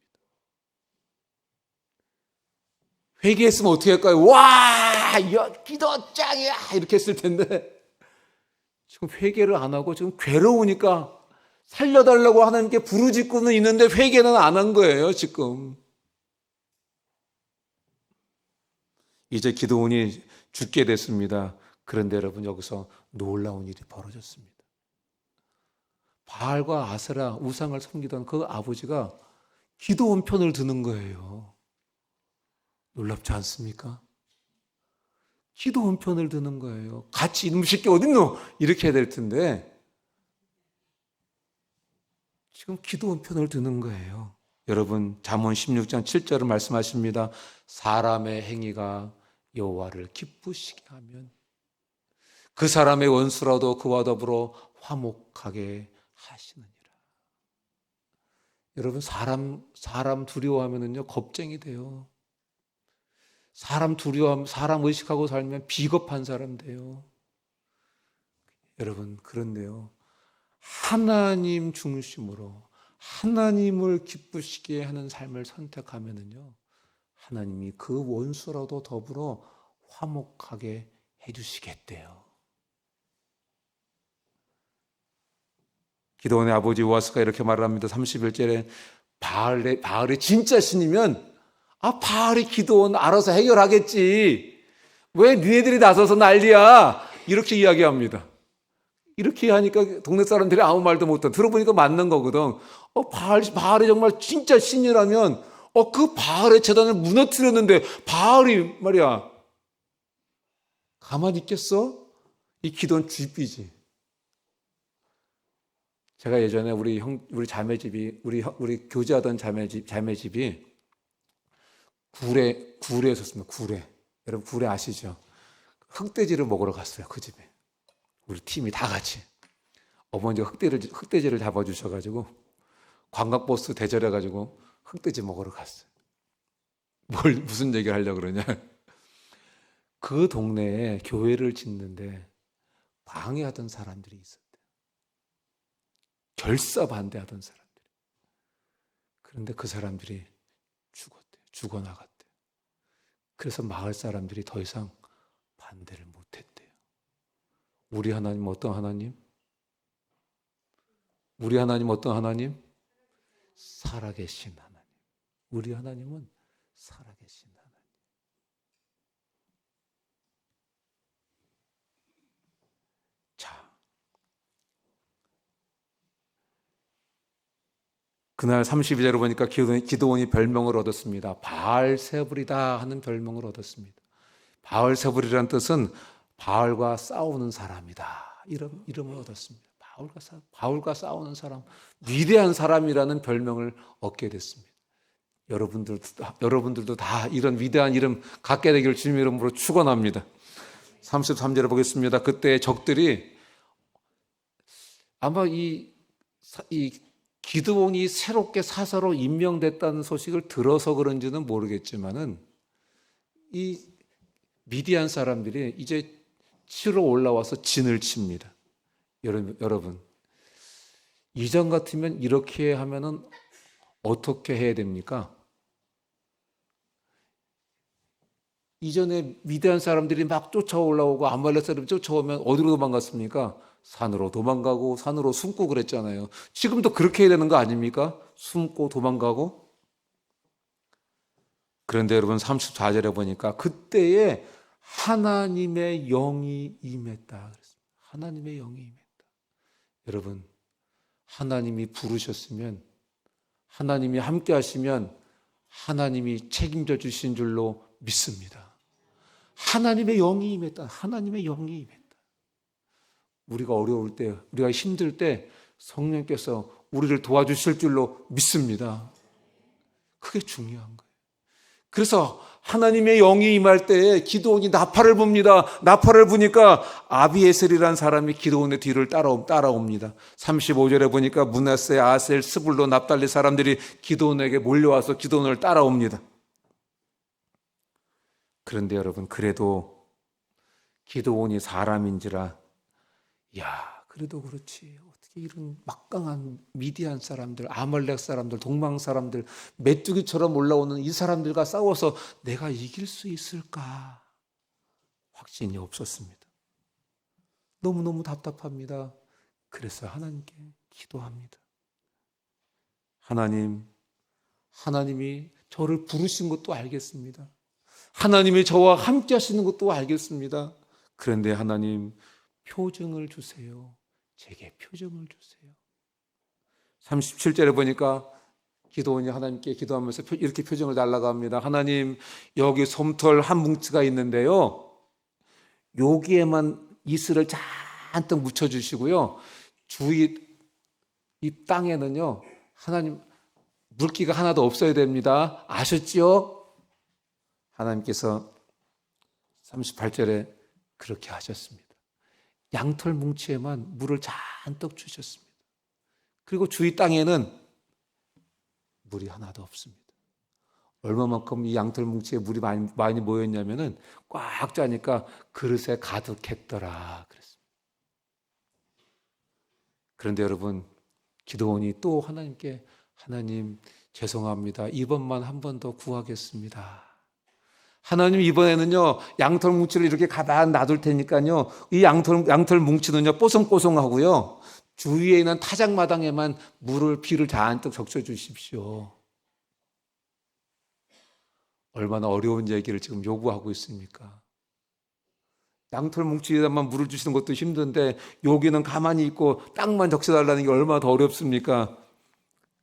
회개했으면 어떻게 할까요? 와, 기도 짱이야! 이렇게 했을 텐데 지금 회개를 안 하고 지금 괴로우니까 살려달라고 하나님께 부르짖고는 있는데 회개는 안 한 거예요, 지금. 이제 기드온이 죽게 됐습니다. 그런데 여러분, 여기서 놀라운 일이 벌어졌습니다. 바알과 아세라 우상을 섬기던 그 아버지가 기드온 편을 드는 거예요. 놀랍지 않습니까? 기드온 편을 드는 거예요. 같이 이놈 새끼 어딨노? 이렇게 해야 될 텐데 지금 기드온 편을 드는 거예요. 여러분, 잠언 16장 7절을 말씀하십니다. 사람의 행위가 여호와를 기쁘시게 하면 그 사람의 원수라도 그와 더불어 화목하게 하시느니라. 여러분, 사람 두려워하면은요 겁쟁이 돼요. 사람 두려워하면, 사람 의식하고 살면 비겁한 사람 돼요. 여러분, 그런데요, 하나님 중심으로 하나님을 기쁘시게 하는 삶을 선택하면은요 하나님이 그 원수라도 더불어 화목하게 해주시겠대요. 기드온의 아버지 요아스가 이렇게 말을 합니다. 31절에 바알이 진짜 신이면 바알이 기드온 알아서 해결하겠지. 왜 니네들이 나서서 난리야? 이렇게 이야기합니다. 이렇게 하니까 동네 사람들이 아무 말도 못해. 들어보니까 맞는 거거든. 바알이 정말 진짜 신이라면 그 바알의 제단을 무너뜨렸는데 바알이 말이야 가만히 있겠어? 이 기도는 쥐삐지. 제가 예전에 우리 자매집이 우리 교제하던 자매집이 구례에 있었습니다. 구례. 여러분 구례 아시죠? 흑돼지를 먹으러 갔어요. 그 집에. 우리 팀이 다 같이. 어머니가 흑돼지를 잡아주셔가지고 관광버스 대절해가지고 흑돼지 먹으러 갔어요. 무슨 얘기를 하려고 그러냐. 그 동네에 교회를 짓는데 방해하던 사람들이 있었대요. 결사 반대하던 사람들이. 그런데 그 사람들이 죽었대요. 죽어나갔대요. 그래서 마을 사람들이 더 이상 반대를 못했대요. 우리 하나님 어떤 하나님? 우리 하나님 어떤 하나님? 살아계신 하나님. 우리 하나님은 살아계신 하나님. 자, 그날 32절을 보니까 기드온이 별명을 얻었습니다. 바알세불이다 하는 별명을 얻었습니다. 바알세불이라는 뜻은 바알과 싸우는 사람이다. 이름을 얻었습니다. 바울과 싸우는 사람, 위대한 사람이라는 별명을 얻게 됐습니다. 여러분들도 다 이런 위대한 이름 갖게 되기를 주님의 이름으로 축원합니다. 33절에 보겠습니다. 그때 적들이 아마 이 기드온이 새롭게 사사로 임명됐다는 소식을 들어서 그런지는 모르겠지만은 이 미디안 사람들이 이제 치러 올라와서 진을 칩니다. 여러분, 이전 같으면 이렇게 하면은 어떻게 해야 됩니까? 이전에 미디안 사람들이 막 쫓아올라오고 아말렉 사람들이 쫓아오면 어디로 도망갔습니까? 산으로 도망가고 산으로 숨고 그랬잖아요. 지금도 그렇게 해야 되는 거 아닙니까? 숨고 도망가고. 그런데 여러분 34절에 보니까 그때에 하나님의 영이 임했다. 하나님의 영이 임했다. 여러분, 하나님이 부르셨으면, 하나님이 함께 하시면 하나님이 책임져 주신 줄로 믿습니다. 하나님의 영이 임했다. 하나님의 영이 임했다. 우리가 어려울 때, 우리가 힘들 때 성령께서 우리를 도와주실 줄로 믿습니다. 그게 중요한 거예요. 그래서 하나님의 영이 임할 때에 기드온이 나팔을 붑니다. 나팔을 부니까 아비에셀이라는 사람이 기드온의 뒤를 따라옵니다. 35절에 보니까 므낫세, 아셀, 스불론, 납달리 사람들이 기드온에게 몰려와서 기드온을 따라옵니다. 그런데 여러분, 그래도 기드온이 사람인지라, 그래도 그렇지. 어떻게 이런 막강한 미디안 사람들, 아말렉 사람들, 동방 사람들, 메뚜기처럼 올라오는 이 사람들과 싸워서 내가 이길 수 있을까? 확신이 없었습니다. 너무너무 답답합니다. 그래서 하나님께 기도합니다. 하나님이 저를 부르신 것도 알겠습니다. 하나님이 저와 함께 하시는 것도 알겠습니다. 그런데 하나님, 표징을 주세요. 제게 표징을 주세요. 37절에 보니까 기드온이 하나님께 기도하면서 이렇게 표징을 달라고 합니다. 하나님, 여기 솜털 한 뭉치가 있는데요, 여기에만 이슬을 잔뜩 묻혀주시고요, 주위 이 땅에는요, 하나님 물기가 하나도 없어야 됩니다. 아셨지요? 하나님께서 38절에 그렇게 하셨습니다. 양털 뭉치에만 물을 잔뜩 주셨습니다. 그리고 주위 땅에는 물이 하나도 없습니다. 얼마만큼 이 양털 뭉치에 물이 많이 모였냐면은 꽉 짜니까 그릇에 가득했더라 그랬습니다. 그런데 여러분, 기드온이 또 하나님께, 하나님 죄송합니다. 이번만 한 번 더 구하겠습니다. 하나님 이번에는요 양털 뭉치를 이렇게 가만 놔둘 테니까요 이 양털 뭉치는요 뽀송뽀송하고요 주위에 있는 타작마당에만 비를 잔뜩 적셔 주십시오. 얼마나 어려운 얘기를 지금 요구하고 있습니까? 양털 뭉치에만 물을 주시는 것도 힘든데 여기는 가만히 있고 땅만 적셔달라는 게 얼마나 더 어렵습니까?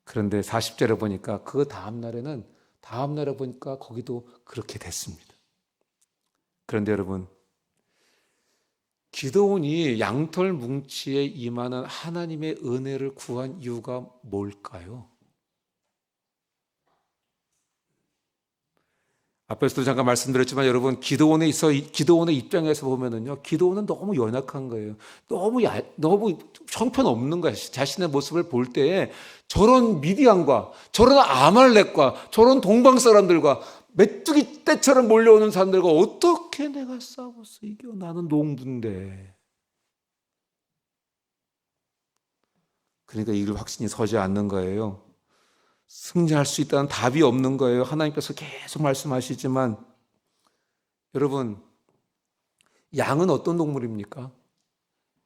그런데 40절에 보니까 그 다음날에 보니까 거기도 그렇게 됐습니다. 그런데 여러분, 기드온이 양털 뭉치에 임하는 하나님의 은혜를 구한 이유가 뭘까요? 앞에서도 잠깐 말씀드렸지만 여러분 기드온의 입장에서 보면은요 기드온은 너무 연약한 거예요. 너무 형편없는 거예요. 자신의 모습을 볼 때에 저런 미디안과 저런 아말렉과 저런 동방 사람들과 메뚜기 떼처럼 몰려오는 사람들과 어떻게 내가 싸워서 이겨? 나는 농부인데. 그러니까 이길 확신이 서지 않는 거예요. 승리할 수 있다는 답이 없는 거예요. 하나님께서 계속 말씀하시지만 여러분 양은 어떤 동물입니까?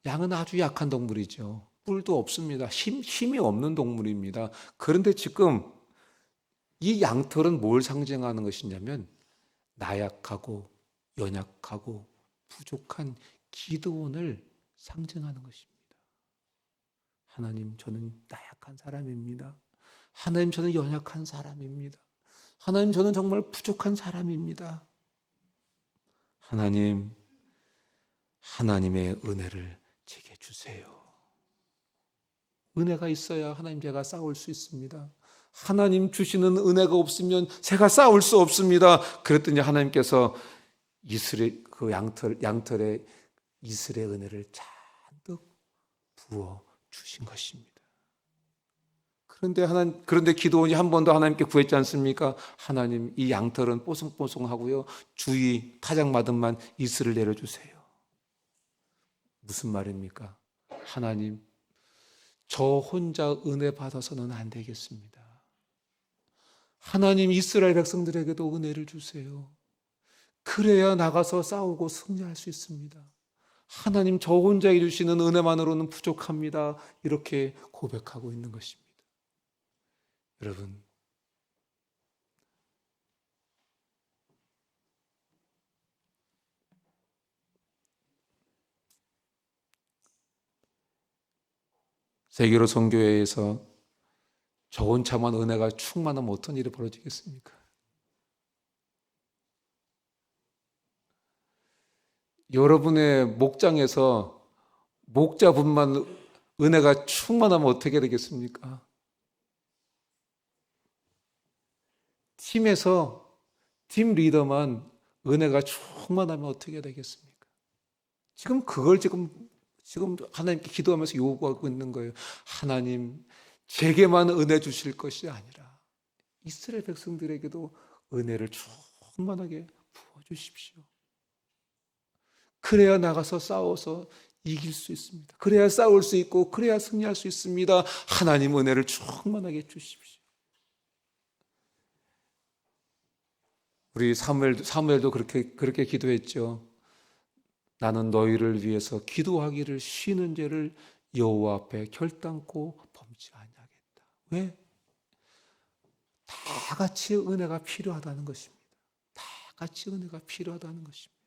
양은 아주 약한 동물이죠. 뿔도 없습니다. 힘이 없는 동물입니다. 그런데 지금 이 양털은 뭘 상징하는 것이냐면 나약하고 연약하고 부족한 기드온을 상징하는 것입니다. 하나님, 저는 나약한 사람입니다. 하나님, 저는 연약한 사람입니다. 하나님, 저는 정말 부족한 사람입니다. 하나님, 하나님의 은혜를 제게 주세요. 은혜가 있어야 하나님 제가 싸울 수 있습니다. 하나님 주시는 은혜가 없으면 제가 싸울 수 없습니다. 그랬더니 하나님께서 그 양털에 이슬의 은혜를 잔뜩 부어 주신 것입니다. 그런데 기드온이 한 번 더 하나님께 구했지 않습니까? 하나님, 이 양털은 뽀송뽀송하고요. 주위 타작마당만 이슬을 내려주세요. 무슨 말입니까? 하나님, 저 혼자 은혜 받아서는 안 되겠습니다. 하나님, 이스라엘 백성들에게도 은혜를 주세요. 그래야 나가서 싸우고 승리할 수 있습니다. 하나님, 저 혼자에게 주시는 은혜만으로는 부족합니다. 이렇게 고백하고 있는 것입니다. 여러분, 세계로 선교회에서 저 혼자만 은혜가 충만하면 어떤 일이 벌어지겠습니까? 여러분의 목장에서 목자분만 은혜가 충만하면 어떻게 되겠습니까? 팀에서 팀 리더만 은혜가 충만하면 어떻게 되겠습니까? 지금 하나님께 기도하면서 요구하고 있는 거예요. 하나님, 제게만 은혜 주실 것이 아니라 이스라엘 백성들에게도 은혜를 충만하게 부어주십시오. 그래야 나가서 싸워서 이길 수 있습니다. 그래야 싸울 수 있고 그래야 승리할 수 있습니다. 하나님, 은혜를 충만하게 주십시오. 우리 사무엘도 그렇게 기도했죠. 나는 너희를 위해서 기도하기를 쉬는 죄를 여호와 앞에 결단코 범치 아니하겠다. 왜? 다 같이 은혜가 필요하다는 것입니다. 다 같이 은혜가 필요하다는 것입니다.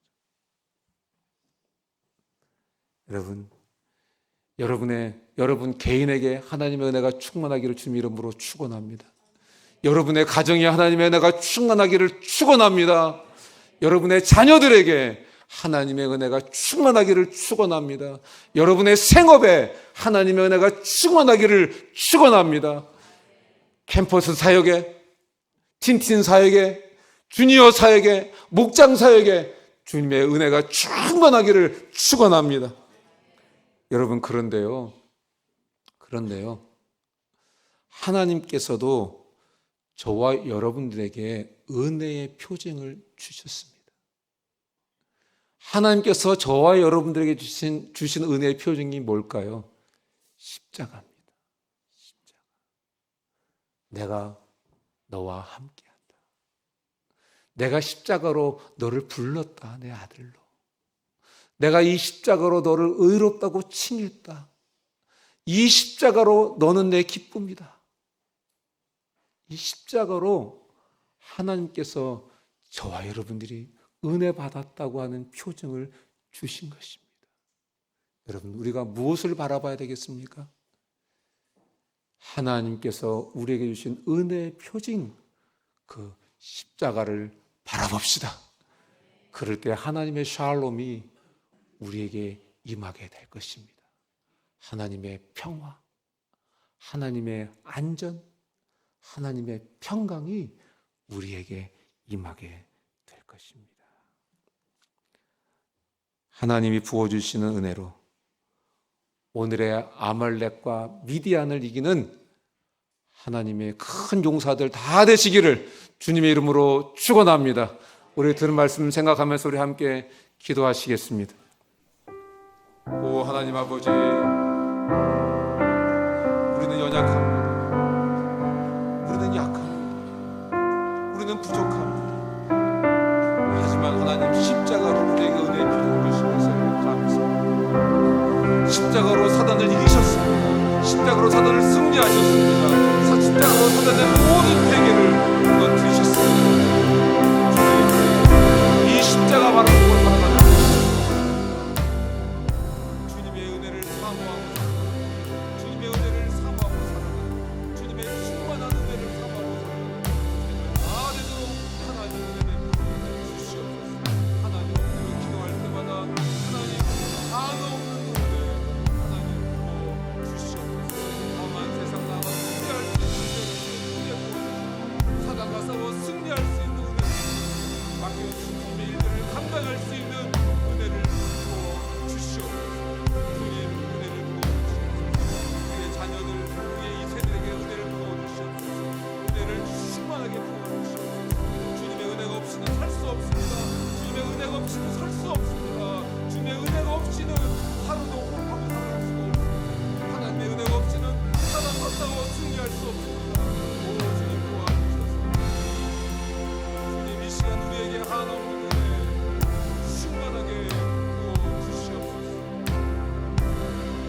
여러분 개인에게 하나님의 은혜가 충만하기를 주님 이름으로 축원합니다. 여러분의 가정에 하나님의 은혜가 충만하기를 축원합니다. 여러분의 자녀들에게 하나님의 은혜가 충만하기를 축원합니다. 여러분의 생업에 하나님의 은혜가 충만하기를 축원합니다. 캠퍼스 사역에, 틴틴 사역에, 주니어 사역에, 목장 사역에 주님의 은혜가 충만하기를 축원합니다. 여러분, 그런데요. 하나님께서도 저와 여러분들에게 은혜의 표징을 주셨습니다. 하나님께서 저와 여러분들에게 주신 은혜의 표징이 뭘까요? 십자가입니다. 십자가. 내가 너와 함께한다. 내가 십자가로 너를 불렀다, 내 아들로. 내가 이 십자가로 너를 의롭다고 칭했다. 이 십자가로 너는 내 기쁨이다. 이 십자가로 하나님께서 저와 여러분들이 은혜 받았다고 하는 표징을 주신 것입니다. 여러분, 우리가 무엇을 바라봐야 되겠습니까? 하나님께서 우리에게 주신 은혜의 표징, 그 십자가를 바라봅시다. 그럴 때 하나님의 샬롬이 우리에게 임하게 될 것입니다. 하나님의 평화, 하나님의 안전, 하나님의 평강이 우리에게 임하게 될 것입니다. 하나님이 부어주시는 은혜로 오늘의 아말렉과 미디안을 이기는 하나님의 큰 용사들 다 되시기를 주님의 이름으로 축원합니다. 우리 들은 말씀 생각하면서 우리 함께 기도하시겠습니다. 오 하나님 아버지, 우리는 연약합니다. 우리는 약합니다. 우리는 부족합니다. 하지만 하나님 십자가로 우리에게 은혜의 피를 주신 것을 감사합니다. 십자가로 사단을 이기셨습니다. 십자가로 사단을 승리하셨습니다. 십자가로 사단의 모든 패계를 무너뜨리셨습니다. 이 십자가 바로 그걸 바라보는 주님의 은혜를 사모하고 살아가는, 주님의 은혜를 사모하고 살아가는, 주님의 충만한 은혜를 사모하고 살아가는 다 되도록 하나님 은혜를 주시옵소서. 하나님 우리가 기도할 때마다 하나님 한없는 은혜 하나님 주시옵소서. 다만 세상 나와 승리할 수 있는 은혜를 사단과 싸워 승리할 수 있는 은혜, 맡겨주신 주님의 일들을 감당할 수 있는 은혜를 부어 주시옵소서. 주님 은혜를 부어 주시옵소서. 우리의 자녀들, 우리의 이 세대에게 은혜를 부어 주시옵소서. 은혜를 충만하게 부어 주시옵소서. 주님의 은혜가 없이는 살 수 없습니다. 주님의 은혜가 없이는 살 수 없습니다. 주님의 은혜가 없이는 하루도 호흡하고 살아갈 수가 없습니다. 하나님의 은혜가 없이는 사단과 싸워 승리할 수 없습니다. 오 주님 도와주셔서 주님 이 시간 우리에게 한없는 은혜 충만하게 부어 주시옵소서.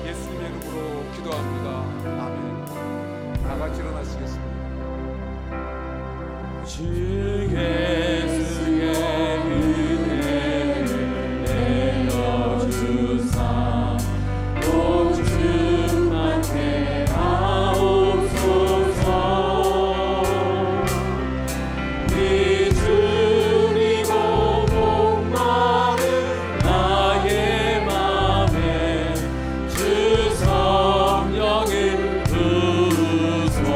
예수님의 이름으로 기도합니다. 아멘. 다 같이 일어나시겠습니다. 주 예수의 은혜를 내려주사 또 충만케 하옵소서. 네 주리고 목마른 나의 맘에 주 성령을 부으소서.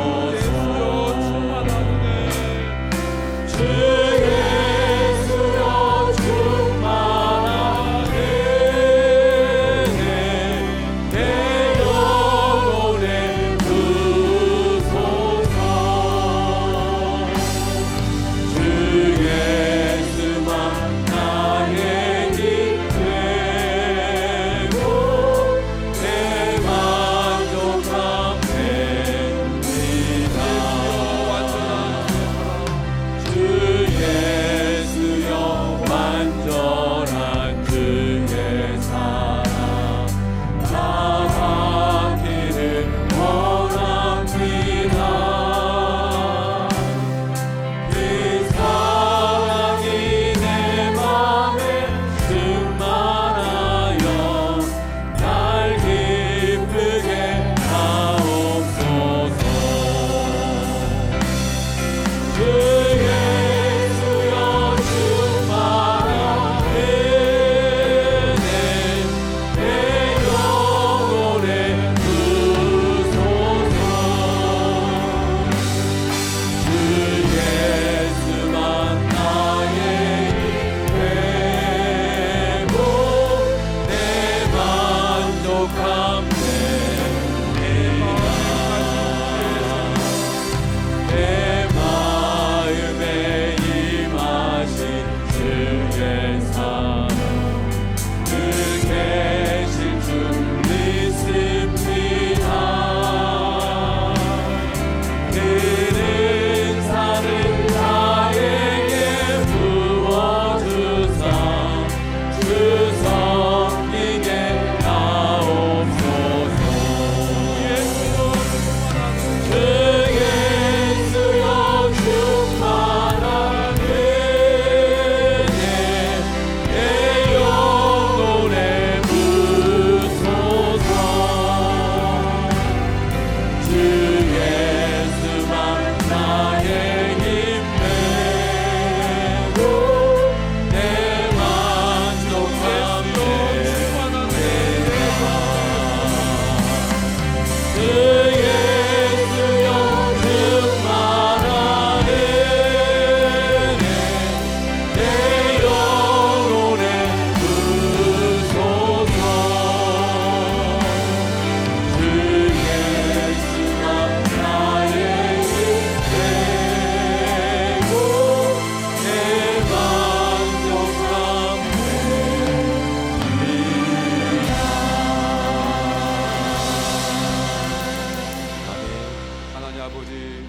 아버지,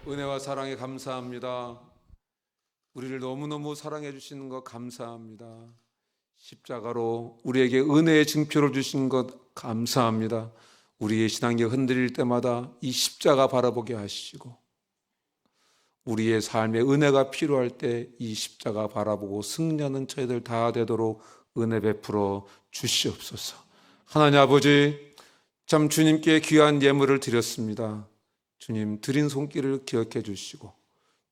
은혜와 사랑에 감사합니다. 우리를 너무너무 사랑해 주시는 것 감사합니다. 십자가로 우리에게 은혜의 증표를 주신 것 감사합니다. 우리의 신앙이 흔들릴 때마다 이 십자가 바라보게 하시고, 우리의 삶에 은혜가 필요할 때 이 십자가 바라보고 승리하는 저희들 다 되도록 은혜 베풀어 주시옵소서. 하나님 아버지, 참 주님께 귀한 예물을 드렸습니다. 주님 드린 손길을 기억해 주시고,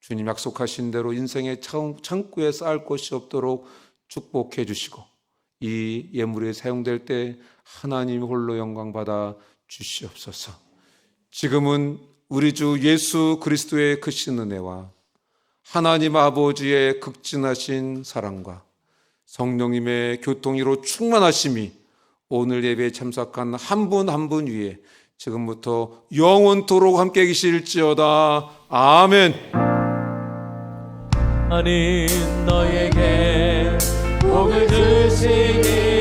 주님 약속하신 대로 인생의 창고에 쌓을 곳이 없도록 축복해 주시고, 이 예물이 사용될 때 하나님 홀로 영광 받아 주시옵소서. 지금은 우리 주 예수 그리스도의 크신 은혜와 하나님 아버지의 극진하신 사랑과 성령님의 교통으로 충만하심이 오늘 예배에 참석한 한 분 한 분 위에 지금부터 영원토록 함께 계실지어다. 아멘. 하나님 너에게 복을 주시니